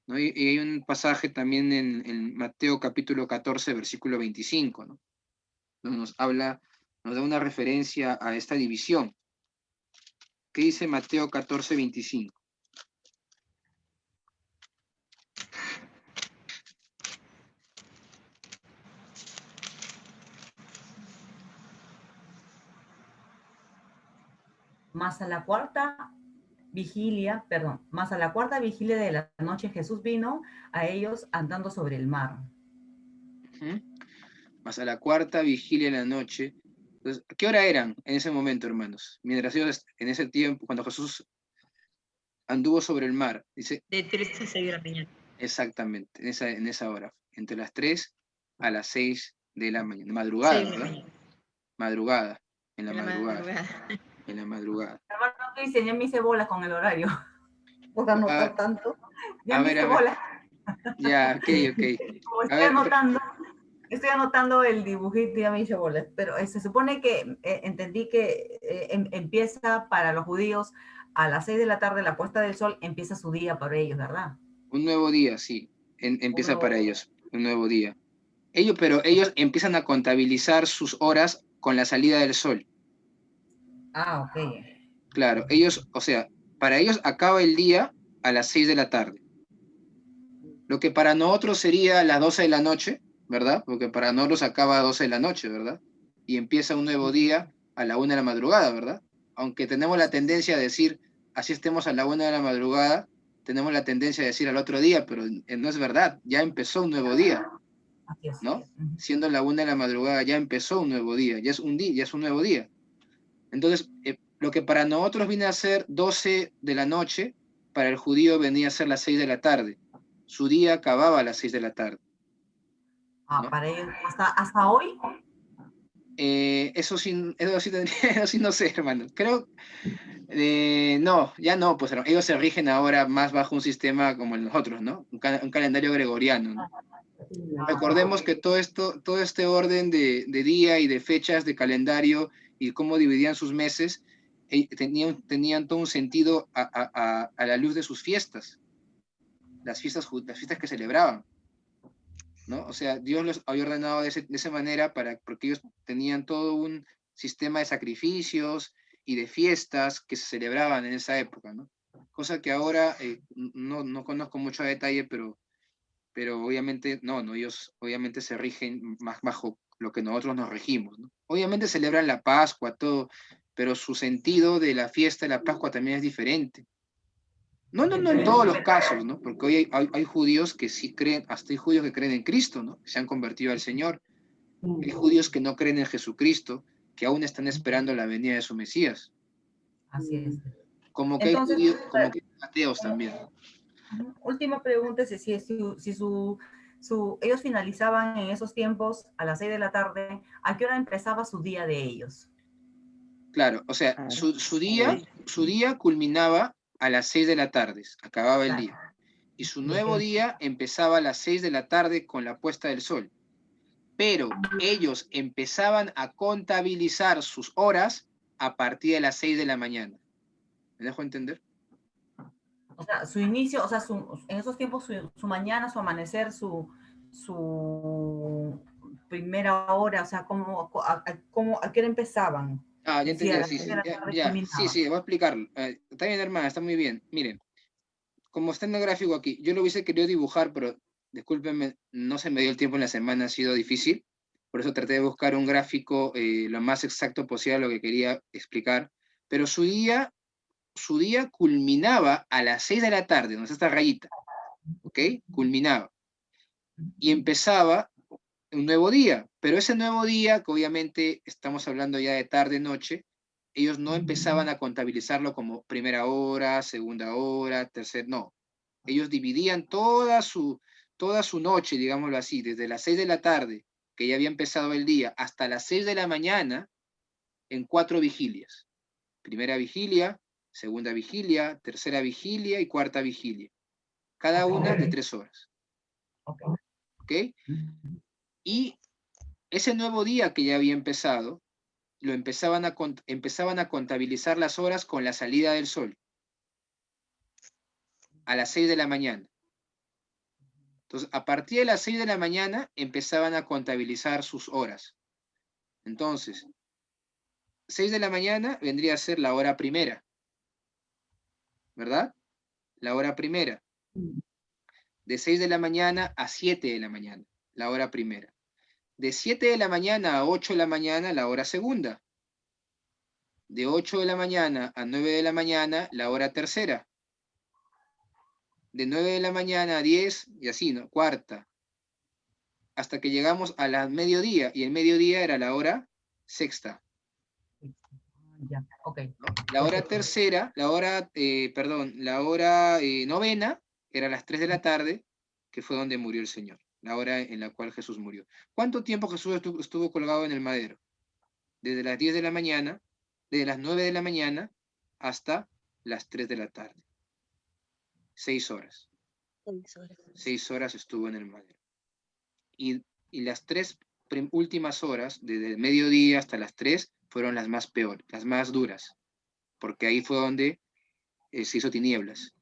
¿No? Y hay un pasaje también en Mateo capítulo 14, versículo 25, ¿no? Donde nos da una referencia a esta división. ¿Qué dice Mateo 14, 25? Más a la cuarta vigilia de la noche Jesús vino a ellos andando sobre el mar. Más a la cuarta vigilia de la noche. Entonces, ¿qué hora eran en ese momento, hermanos? Mientras ellos, en ese tiempo, cuando Jesús anduvo sobre el mar, dice... De 3 a 6 de la mañana. Exactamente, en esa hora, entre las 3 a las 6 de la mañana. Madrugada, ¿verdad? Madrugada, en la madrugada. En la madrugada. Hermano, no dice, ya me hice bolas con el horario. Por anotar tanto. Ya me hice bolas. Ya, ok. Como estoy anotando el dibujito y ya me hice bolas. Pero se supone que entendí que empieza para los judíos a las 6 de la tarde, la puesta del sol, empieza su día para ellos, ¿verdad? Un nuevo día, sí. Empieza para ellos, un nuevo día. Pero ellos empiezan a contabilizar sus horas con la salida del sol. Ah, ok. Claro, para ellos acaba el día a las 6 de la tarde. Lo que para nosotros sería a las 12 de la noche, ¿verdad? Porque para nosotros acaba a 12 de la noche, ¿verdad? Y empieza un nuevo día a la 1 de la madrugada, ¿verdad? Aunque tenemos la tendencia a decir, así estemos a la 1 de la madrugada, tenemos la tendencia a decir al otro día, pero no es verdad, ya empezó un nuevo día, ¿no? Siendo la 1 de la madrugada ya empezó un nuevo día, ya es un nuevo día. Entonces, lo que para nosotros viene a ser 12 de la noche, para el judío venía a ser las 6 de la tarde. Su día acababa a las 6 de la tarde. ¿No? Para ellos, ¿hasta hoy? Eso sí no sé, hermano. Creo, no, ya no, pues ellos se rigen ahora más bajo un sistema como el nosotros, ¿no? Un calendario gregoriano, ¿no? Recordemos que todo este orden de día y de fechas de calendario y cómo dividían sus meses, tenían todo un sentido a la luz de sus fiestas, las fiestas que celebraban, ¿no? O sea, Dios los había ordenado de esa manera porque ellos tenían todo un sistema de sacrificios y de fiestas que se celebraban en esa época, ¿no? Cosa que ahora no conozco mucho a detalle, pero obviamente ellos obviamente se rigen más bajo lo que nosotros nos regimos, ¿no? Obviamente celebran la Pascua, todo, pero su sentido de la fiesta de la Pascua también es diferente. No en todos los casos, ¿no? Porque hoy hay judíos que sí creen, hasta hay judíos que creen en Cristo, ¿no? Que se han convertido al Señor. Hay judíos que no creen en Jesucristo, que aún están esperando la venida de su Mesías. Así es. Como que entonces, hay judíos, como que hay ateos también. Última pregunta es si ellos finalizaban en esos tiempos a las 6 de la tarde, ¿a qué hora empezaba su día de ellos? Claro, o sea, su día culminaba a las 6 de la tarde, acababa el día. Y su nuevo día empezaba a las 6 de la tarde con la puesta del sol. Pero ellos empezaban a contabilizar sus horas a partir de las 6 de la mañana. ¿Me dejo entender? O sea, su inicio, o sea, en esos tiempos su mañana, su amanecer, su primera hora, o sea, ¿a qué hora empezaban? Ya entendí, sí, voy a explicarlo. Está bien, hermana, está muy bien. Miren, como está en el gráfico aquí, yo lo hubiese querido dibujar, pero discúlpenme, no se me dio el tiempo en la semana, ha sido difícil. Por eso traté de buscar un gráfico lo más exacto posible a lo que quería explicar. Pero su día culminaba a las 6 de la tarde, donde está esta rayita, ¿ok? Culminaba. Y empezaba un nuevo día, pero ese nuevo día, que obviamente estamos hablando ya de tarde, noche, ellos no empezaban a contabilizarlo como primera hora, segunda hora, tercera, no. Ellos dividían toda su noche, digámoslo así, desde las 6 de la tarde, que ya había empezado el día, hasta las 6 de la mañana, en 4 vigilias. Primera vigilia, segunda vigilia, tercera vigilia y cuarta vigilia. Cada una de 3 horas. ¿Ok? Y ese nuevo día que ya había empezado, empezaban a contabilizar las horas con la salida del sol. A las 6 de la mañana. Entonces, a partir de las 6 de la mañana, empezaban a contabilizar sus horas. Entonces, 6 de la mañana vendría a ser la hora primera. ¿Verdad? La hora primera. De 6 de la mañana a 7 de la mañana, la hora primera. De 7 de la mañana a 8 de la mañana, la hora segunda. De 8 de la mañana a 9 de la mañana, la hora tercera. De 9 de la mañana a 10, y así, ¿no? Cuarta. Hasta que llegamos a la mediodía, y el mediodía era la hora sexta. Ya, ok. La hora tercera, la hora novena, era a las 3 de la tarde, que fue donde murió el Señor, la hora en la cual Jesús murió. ¿Cuánto tiempo Jesús estuvo colgado en el madero? Desde las 10 de la mañana, desde las 9 de la mañana, hasta las 3 de la tarde. 6 horas. 6 horas estuvo en el madero. Y las 3 últimas horas, desde el mediodía hasta las 3, fueron las más peores, las más duras, porque ahí fue donde se hizo tinieblas,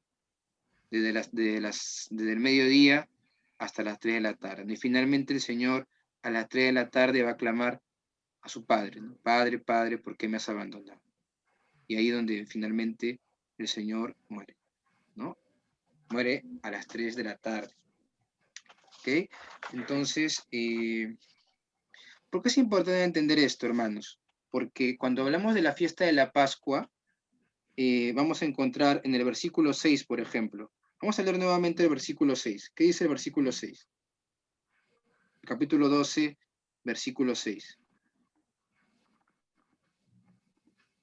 desde el mediodía hasta las 3 de la tarde. Y finalmente el Señor a las 3 de la tarde va a clamar a su Padre, ¿no? Padre, Padre, ¿por qué me has abandonado? Y ahí donde finalmente el Señor muere, ¿no? Muere a las 3 de la tarde. ¿Ok? Entonces, ¿por qué es importante entender esto, hermanos? Porque cuando hablamos de la fiesta de la Pascua, vamos a encontrar en el versículo 6, por ejemplo. Vamos a leer nuevamente el versículo 6. ¿Qué dice el versículo 6? Capítulo 12, versículo 6.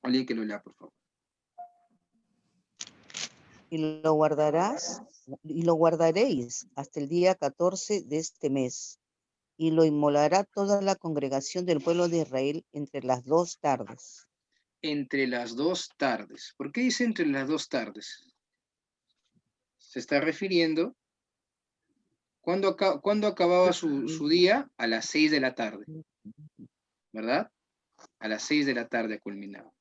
Alguien que lo lea, por favor. Y lo guardaréis hasta el día 14 de este mes, y lo inmolará toda la congregación del pueblo de Israel entre las 2 tardes. Entre las 2 tardes. ¿Por qué dice entre las 2 tardes? Se está refiriendo, ¿cuándo acababa su día? A las 6 de la tarde, ¿verdad? A las 6 de la tarde culminaba.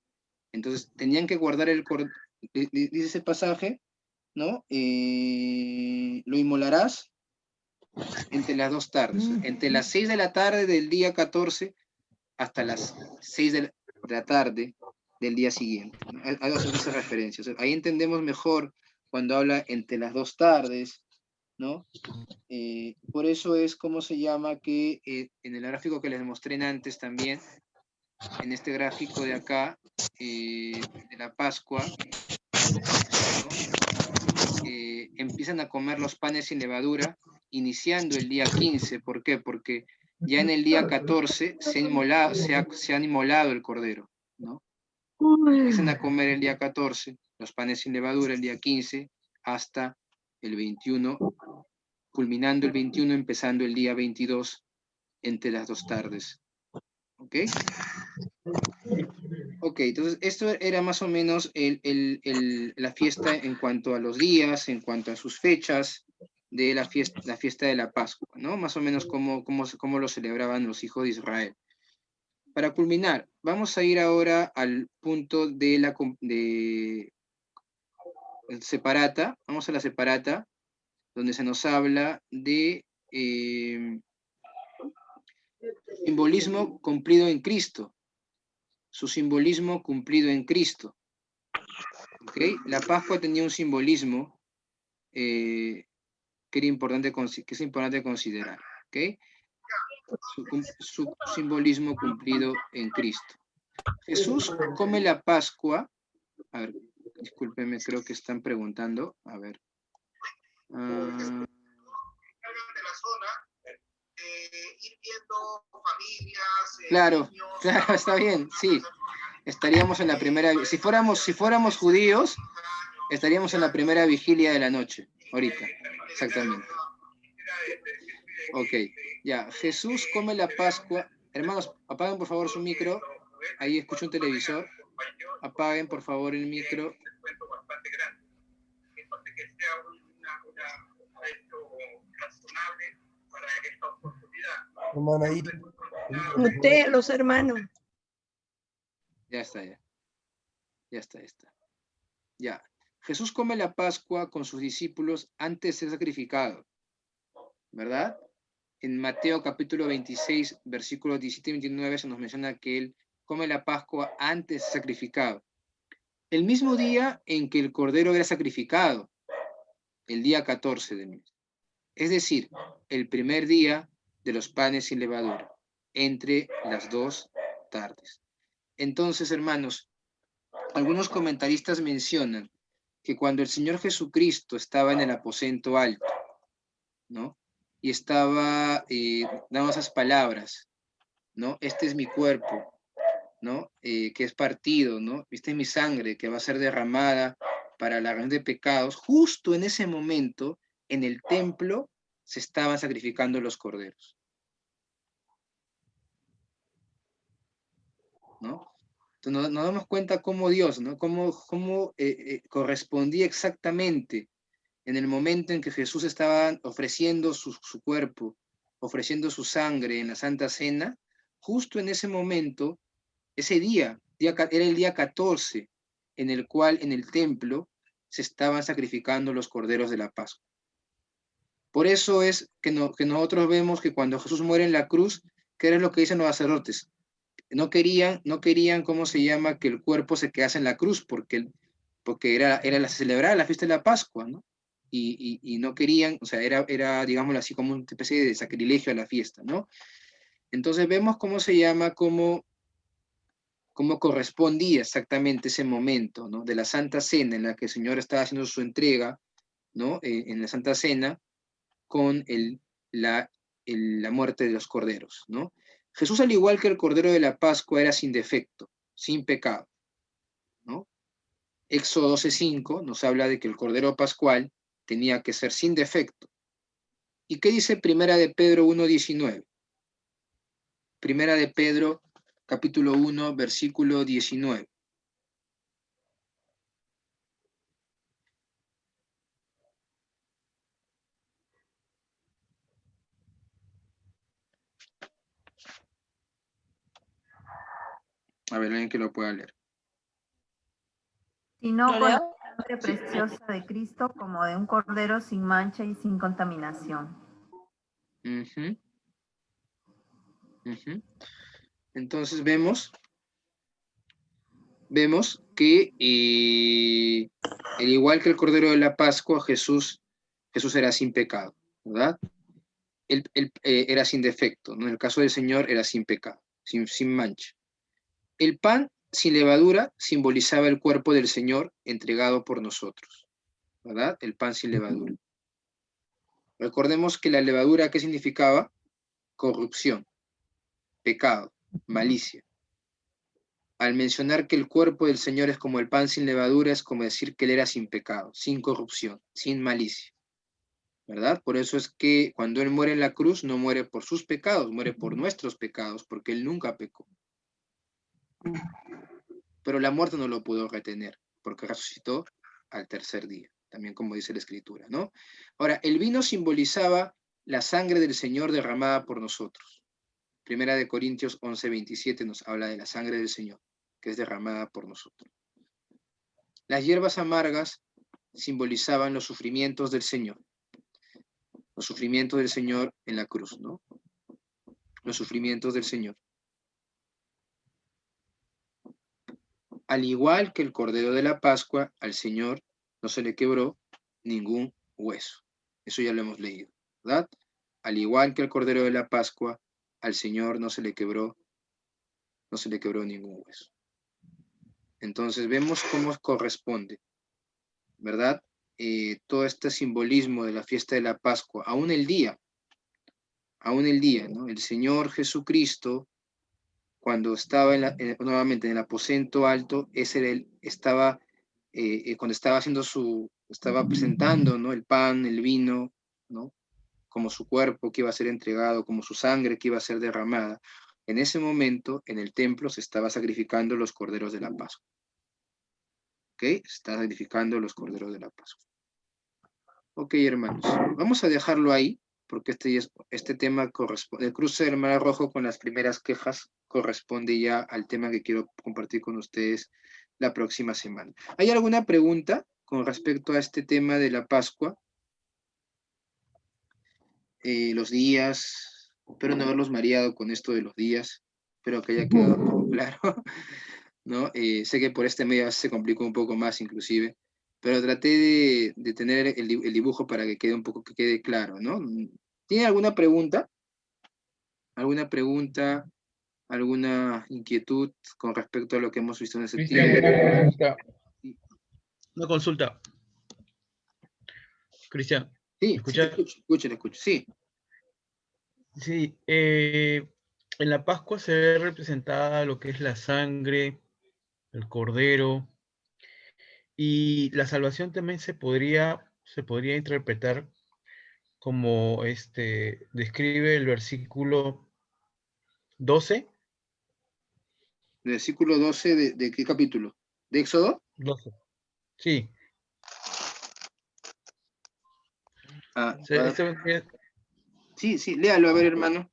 Entonces, tenían que guardar el cordero, dice ese pasaje, ¿no? Lo inmolarás entre las 2 tardes, entre las 6 de la tarde del día 14 hasta las 6 de la tarde del día siguiente, ¿no? Hay esas referencias. Ahí entendemos mejor cuando habla entre las 2 tardes, ¿no? Por eso es como se llama que en el gráfico que les mostré antes también, en este gráfico de acá, de la Pascua, ¿no? Empiezan a comer los panes sin levadura, iniciando el día 15. ¿Por qué? Porque ya en el día 14 se han inmolado el cordero, ¿no? Empiezan a comer el día 14, los panes sin levadura el día 15, hasta el 21, culminando el 21, empezando el día 22, entre las 2 tardes. ¿Ok? Ok, entonces esto era más o menos la fiesta en cuanto a los días, en cuanto a sus fechas de la fiesta de la Pascua, ¿no? Más o menos cómo lo celebraban los hijos de Israel. Para culminar, vamos a ir ahora al punto de separata. Vamos a la separata, donde se nos habla de simbolismo cumplido en Cristo. Su simbolismo cumplido en Cristo. ¿Okay? La Pascua tenía un simbolismo que es importante considerar. ¿Okay? Su simbolismo cumplido en Cristo. Jesús come la Pascua. A ver, discúlpenme, creo que están preguntando. A ver. Claro, claro, está bien, sí. Estaríamos en la primera, si fuéramos judíos, estaríamos en la primera vigilia de la noche, ahorita, exactamente. Ok, ya, Jesús come la Pascua. Hermanos, apaguen por favor su micro. Ahí escucho un televisor. Apaguen por favor el micro. Hermana Iris. Usted, los hermanos. Ya está, ya. Ya está, ya está. Ya. Jesús come la Pascua con sus discípulos antes de ser sacrificado. ¿Verdad? En Mateo capítulo 26, versículos 17 y 29 se nos menciona que él come la Pascua antes de ser sacrificado. El mismo día en que el Cordero era sacrificado, el día 14 del mes. Es decir, el primer día de los panes sin levadura, entre las 2 tardes. Entonces, hermanos, algunos comentaristas mencionan que cuando el Señor Jesucristo estaba en el aposento alto, ¿no? Y estaba dando esas palabras, ¿no? Este es mi cuerpo, ¿no? Que es partido, ¿no? Esta es mi sangre que va a ser derramada para la remisión de pecados. Justo en ese momento, en el templo, se estaban sacrificando los corderos, ¿no? Entonces nos damos cuenta cómo Dios, ¿no? Cómo correspondía exactamente en el momento en que Jesús estaba ofreciendo su cuerpo, ofreciendo su sangre en la Santa Cena. Justo en ese momento, ese día era el día 14, en el cual en el templo se estaban sacrificando los corderos de la Pascua. Por eso es que nosotros vemos que cuando Jesús muere en la cruz, ¿qué es lo que dicen los sacerdotes? No querían, ¿cómo se llama?, que el cuerpo se quedase en la cruz, porque se celebraba la fiesta de la Pascua, ¿no? Y no querían, o sea, era, digámoslo así, como una especie de sacrilegio a la fiesta, ¿no? Entonces vemos cómo se llama, cómo correspondía exactamente ese momento, ¿no? De la Santa Cena en la que el Señor estaba haciendo su entrega, ¿no? En la Santa Cena, con la muerte de los corderos, ¿no? Jesús, al igual que el Cordero de la Pascua, era sin defecto, sin pecado, ¿no? Éxodo 12:5 nos habla de que el Cordero Pascual tenía que ser sin defecto. ¿Y qué dice Primera de Pedro 1:19? Primera de Pedro, capítulo 1, versículo 19. A ver, alguien que lo pueda leer. Sino con la sangre preciosa de Cristo como de un cordero sin mancha y sin contaminación. Entonces vemos que al igual que el Cordero de la Pascua, Jesús era sin pecado, ¿verdad? Él era sin defecto, ¿no? En el caso del Señor era sin pecado, sin mancha. El pan sin levadura simbolizaba el cuerpo del Señor entregado por nosotros, ¿verdad? El pan sin levadura. Recordemos que la levadura, ¿qué significaba? Corrupción, pecado, malicia. Al mencionar que el cuerpo del Señor es como el pan sin levadura, es como decir que Él era sin pecado, sin corrupción, sin malicia, ¿verdad? Por eso es que cuando Él muere en la cruz, no muere por sus pecados, muere por nuestros pecados, porque Él nunca pecó. Pero la muerte no lo pudo retener, porque resucitó al tercer día, también como dice la Escritura, ¿no? Ahora, el vino simbolizaba la sangre del Señor derramada por nosotros. Primera de Corintios 11:27 nos habla de la sangre del Señor, que es derramada por nosotros. Las hierbas amargas simbolizaban los sufrimientos del Señor. Los sufrimientos del Señor en la cruz, ¿no? Los sufrimientos del Señor. Al igual que el Cordero de la Pascua, al Señor no se le quebró ningún hueso. Eso ya lo hemos leído, ¿verdad? Al igual que el Cordero de la Pascua, al Señor no se le quebró ningún hueso. Entonces vemos cómo corresponde, ¿verdad? Todo este simbolismo de la fiesta de la Pascua, aún el día aún el día, ¿no? El Señor Jesucristo, cuando estaba nuevamente en el aposento alto, cuando estaba estaba presentando, ¿no? El pan, el vino, ¿no? Como su cuerpo que iba a ser entregado, como su sangre que iba a ser derramada. En ese momento, en el templo, se estaba sacrificando los corderos de la Pascua. ¿Ok? Se está sacrificando los corderos de la Pascua. Ok, hermanos. Vamos a dejarlo ahí, porque este tema corresponde. El cruce del Mar Rojo con las primeras quejas corresponde ya al tema que quiero compartir con ustedes la próxima semana. ¿Hay alguna pregunta con respecto a este tema de la Pascua? Los días, espero no haberlos mareado con esto de los días, espero que haya quedado todo claro, ¿no? Sé que por este medio se complicó un poco más inclusive, pero traté de tener el dibujo para que quede claro, ¿no? ¿Tiene alguna pregunta? ¿Alguna pregunta? ¿Alguna inquietud con respecto a lo que hemos visto en ese tiempo? Una consulta. Cristian, Sí, ¿me escuchas? Te escucho, sí. Sí, en la Pascua se ve representada lo que es la sangre, el cordero, y la salvación también se podría interpretar como describe el versículo 12. Versículo 12 ¿de qué capítulo? ¿De Éxodo? 12. Sí. Sí, léalo, a ver, hermano.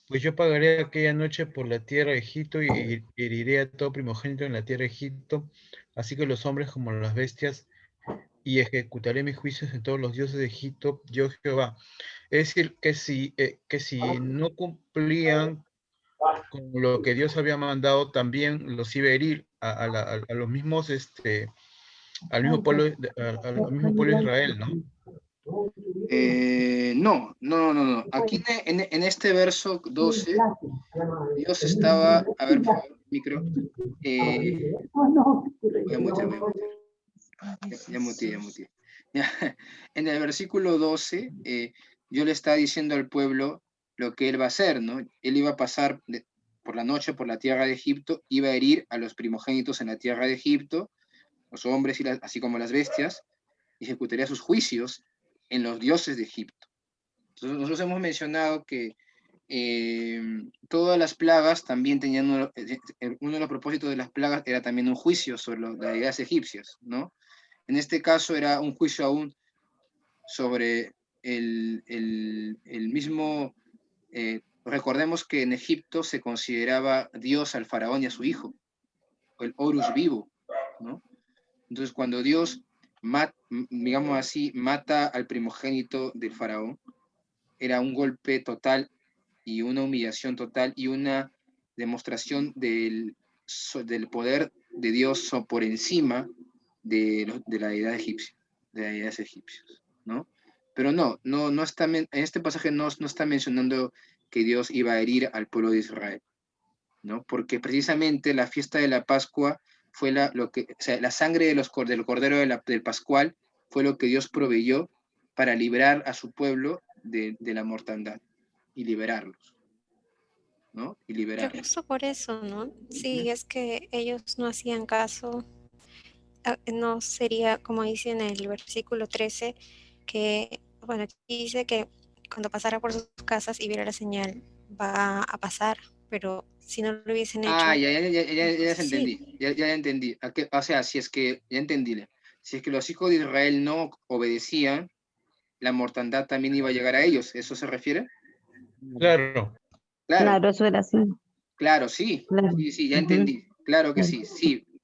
Pues yo pagaré aquella noche por la tierra de Egipto y heriré a todo primogénito en la tierra de Egipto, así que los hombres como las bestias, y ejecutaré mis juicios en todos los dioses de Egipto, yo Jehová. Es decir, que si no cumplían con lo que Dios había mandado, también los iba a herir a los mismos, al mismo pueblo de Israel, ¿no? No. Aquí en este verso 12, Dios estaba, a ver, por favor, micro. Voy a mutear. Ya muteé. En el versículo 12, yo le estaba diciendo al pueblo lo que él va a hacer, ¿no? Él iba a pasar por la noche por la tierra de Egipto, iba a herir a los primogénitos en la tierra de Egipto, los hombres así como las bestias, y ejecutaría sus juicios en los dioses de Egipto. Entonces, nosotros hemos mencionado que todas las plagas también tenían uno de los propósitos de las plagas era también un juicio sobre las deidades egipcias, ¿no? En este caso era un juicio aún sobre el mismo, recordemos que en Egipto se consideraba Dios al faraón y a su hijo, el Horus vivo, ¿no? Entonces cuando Dios, digamos así, mata al primogénito del faraón, era un golpe total y una humillación total y una demostración del poder de Dios por encima de la deidad egipcia, de las deidades egipcias, ¿no? Pero no está, en este pasaje no está mencionando que Dios iba a herir al pueblo de Israel, ¿no? Porque precisamente la fiesta de la Pascua fue la sangre del cordero del Pascual fue lo que Dios proveyó para librar a su pueblo de la mortandad y liberarlos, ¿no? Y Pero liberarlos. justo por eso, ¿no? Si es que ellos no hacían caso, no sería como dice en el versículo 13, que, bueno, aquí dice que cuando pasara por sus casas y viera la señal, va a pasar, pero si no lo hubiesen hecho, Ya sí. entendí, ya entendí. O sea, si es que, ya entendí, si es que los hijos de Israel no obedecían, la mortandad también iba a llegar a ellos, ¿eso se refiere? Claro. Claro, eso era así. Claro, sí, Claro. sí, ya entendí. Claro que sí.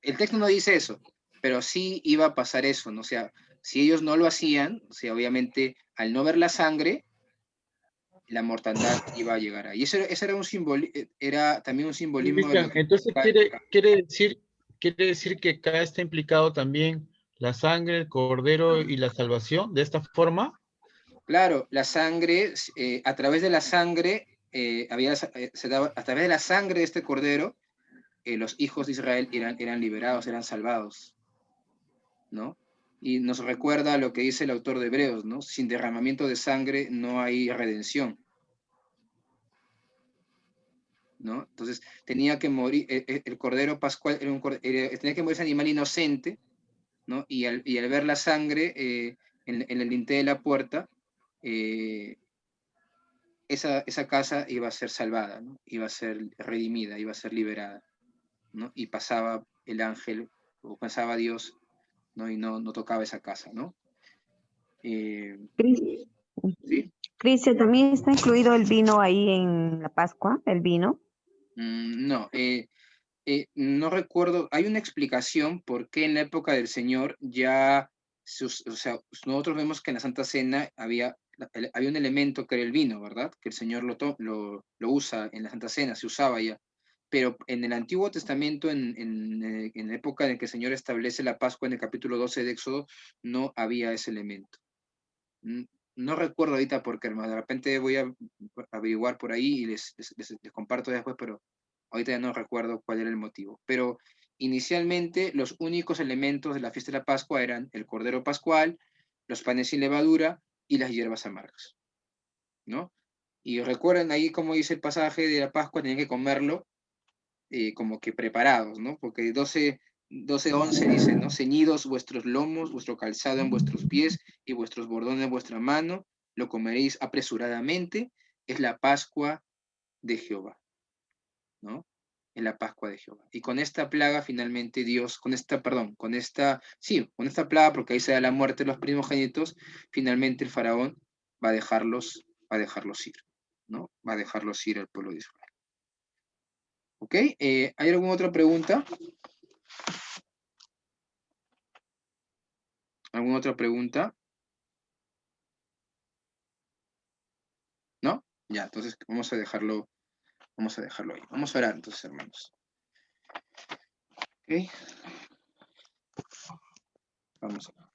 El texto no dice eso, pero sí iba a pasar eso, ¿no? O sea, si ellos no lo hacían, o sea, obviamente, al no ver la sangre, la mortandad iba a llegar ahí. Ese era también un simbolismo de lo que Entonces quiere decir que acá está implicado también la sangre, el cordero y la salvación de esta forma. Claro, la sangre, a través de la sangre, a través de la sangre de este cordero, los hijos de Israel eran liberados, eran salvados, ¿no? Y nos recuerda lo que dice el autor de Hebreos, ¿no? Sin derramamiento de sangre no hay redención, ¿no? Entonces, tenía que morir, el Cordero Pascual tenía que morir ese animal inocente, ¿no? Y al ver la sangre en el dintel de la puerta, esa casa iba a ser salvada, ¿no? Iba a ser redimida, iba a ser liberada, ¿no? Y pasaba el ángel, o pasaba Dios, ¿no? Y no tocaba esa casa, ¿no? ¿Sí? Cristian, ¿también está incluido el vino ahí en la Pascua? ¿El vino? No, no recuerdo, hay una explicación por qué en la época del Señor ya, o sea, nosotros vemos que en la Santa Cena había un elemento que era el vino, ¿verdad? Que el Señor lo usa en la Santa Cena, se usaba ya. Pero en el Antiguo Testamento, en la época en que el Señor establece la Pascua en el capítulo 12 de Éxodo, no había ese elemento. No recuerdo ahorita porque, hermano, de repente voy a averiguar por ahí y les comparto después, pero ahorita ya no recuerdo cuál era el motivo. Pero inicialmente los únicos elementos de la fiesta de la Pascua eran el cordero pascual, los panes sin levadura y las hierbas amargas, ¿no? Y recuerden ahí como dice el pasaje de la Pascua, tenían que comerlo como que preparados, ¿no? Porque 12:11 dice, ¿no? Ceñidos vuestros lomos, vuestro calzado en vuestros pies y vuestros bordones en vuestra mano, lo comeréis apresuradamente, es la Pascua de Jehová, ¿no? Es la Pascua de Jehová. Y con esta plaga finalmente Dios, con esta plaga, porque ahí se da la muerte de los primogénitos, finalmente el faraón va a dejarlos ir, ¿no? Va a dejarlos ir al pueblo de Israel. ¿Ok? ¿Hay alguna otra pregunta? ¿Alguna otra pregunta? ¿No? Ya, entonces vamos a dejarlo ahí. Vamos a orar entonces, hermanos. ¿Ok? Vamos a orar.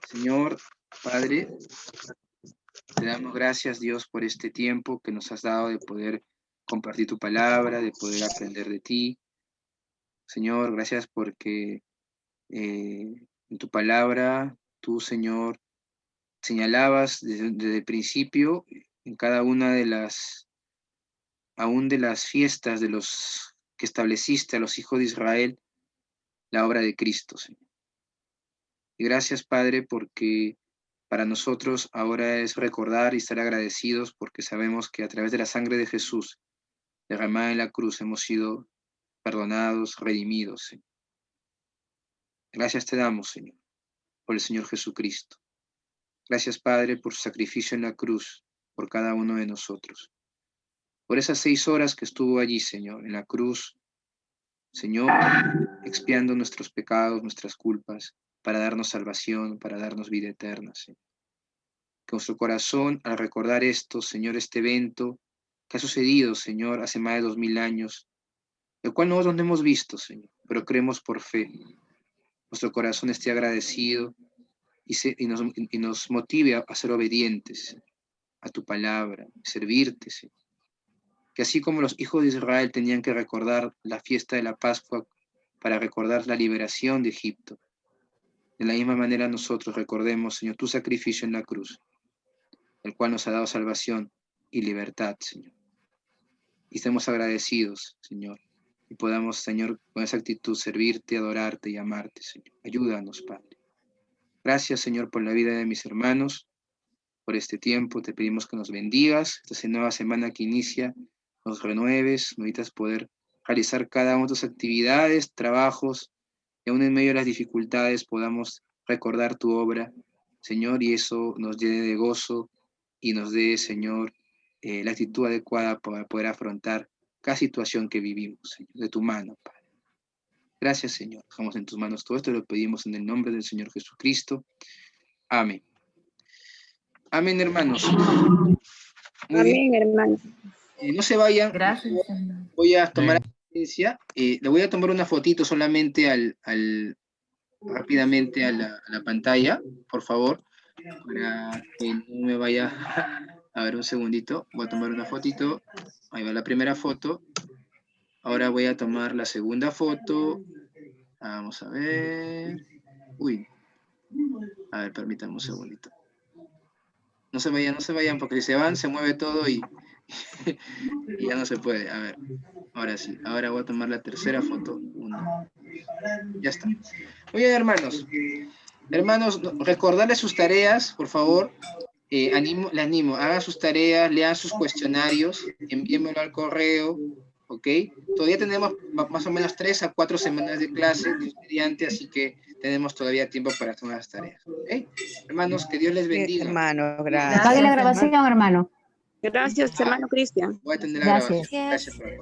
Señor, Padre, te damos gracias, Dios, por este tiempo que nos has dado de poder compartir tu palabra, de poder aprender de ti. Señor, gracias porque en tu palabra, tú, Señor, señalabas desde el principio en cada una de las fiestas de los que estableciste a los hijos de Israel, la obra de Cristo, Señor. Y gracias, Padre, porque para nosotros ahora es recordar y estar agradecidos porque sabemos que a través de la sangre de Jesús derramada en la cruz hemos sido perdonados, redimidos, Señor. Gracias te damos, Señor, por el Señor Jesucristo. Gracias, Padre, por su sacrificio en la cruz, por cada uno de nosotros. Por esas 6 horas que estuvo allí, Señor, en la cruz, Señor, expiando nuestros pecados, nuestras culpas, para darnos salvación, para darnos vida eterna, Señor. Que nuestro corazón, al recordar esto, Señor, este evento que ha sucedido, Señor, hace más de 2000 años, el cual nosotros no hemos visto, Señor, pero creemos por fe. Nuestro corazón esté agradecido y nos motive a ser obedientes a tu palabra, servirte, Señor. Que así como los hijos de Israel tenían que recordar la fiesta de la Pascua para recordar la liberación de Egipto, de la misma manera nosotros recordemos, Señor, tu sacrificio en la cruz, el cual nos ha dado salvación y libertad, Señor. Y estemos agradecidos, Señor, y podamos, Señor, con esa actitud servirte, adorarte y amarte, Señor. Ayúdanos, Padre. Gracias, Señor, por la vida de mis hermanos, por este tiempo. Te pedimos que nos bendigas. Esta nueva semana que inicia, nos renueves, nos necesitas poder realizar cada una de tus actividades, trabajos, y aún en medio de las dificultades podamos recordar tu obra, Señor, y eso nos llene de gozo y nos dé, Señor, la actitud adecuada para poder afrontar cada situación que vivimos, Señor, de tu mano, Padre. Gracias, Señor. Dejamos en tus manos todo esto y lo pedimos en el nombre del Señor Jesucristo. Amén. Amén, hermanos. Muy Amén, bien. hermanos. No se vayan. Gracias, Señor. Voy a tomar asistencia. Le voy a tomar una fotito solamente rápidamente a la pantalla, por favor, para que no me vaya. A ver, un segundito. Voy a tomar una fotito. Ahí va la primera foto. Ahora voy a tomar la segunda foto. Vamos a ver. Uy. A ver, permítanme un segundito. No se vayan, porque si se van, se mueve todo y, y ya no se puede. A ver, ahora sí. Ahora voy a tomar la tercera foto. 1. Ya está. Muy bien, hermanos. Hermanos, recordarles sus tareas, por favor. Le animo, hagan sus tareas, lean sus cuestionarios, envíenmelo al correo, ¿ok? Todavía tenemos más o menos 3 a 4 semanas de clase, Dios mediante, así que tenemos todavía tiempo para hacer las tareas, ¿ok? Hermanos, que Dios les bendiga. Hermano, gracias. Apague la grabación, hermano. Gracias, hermano Cristian. Voy a atender la Gracias. grabación. Gracias por el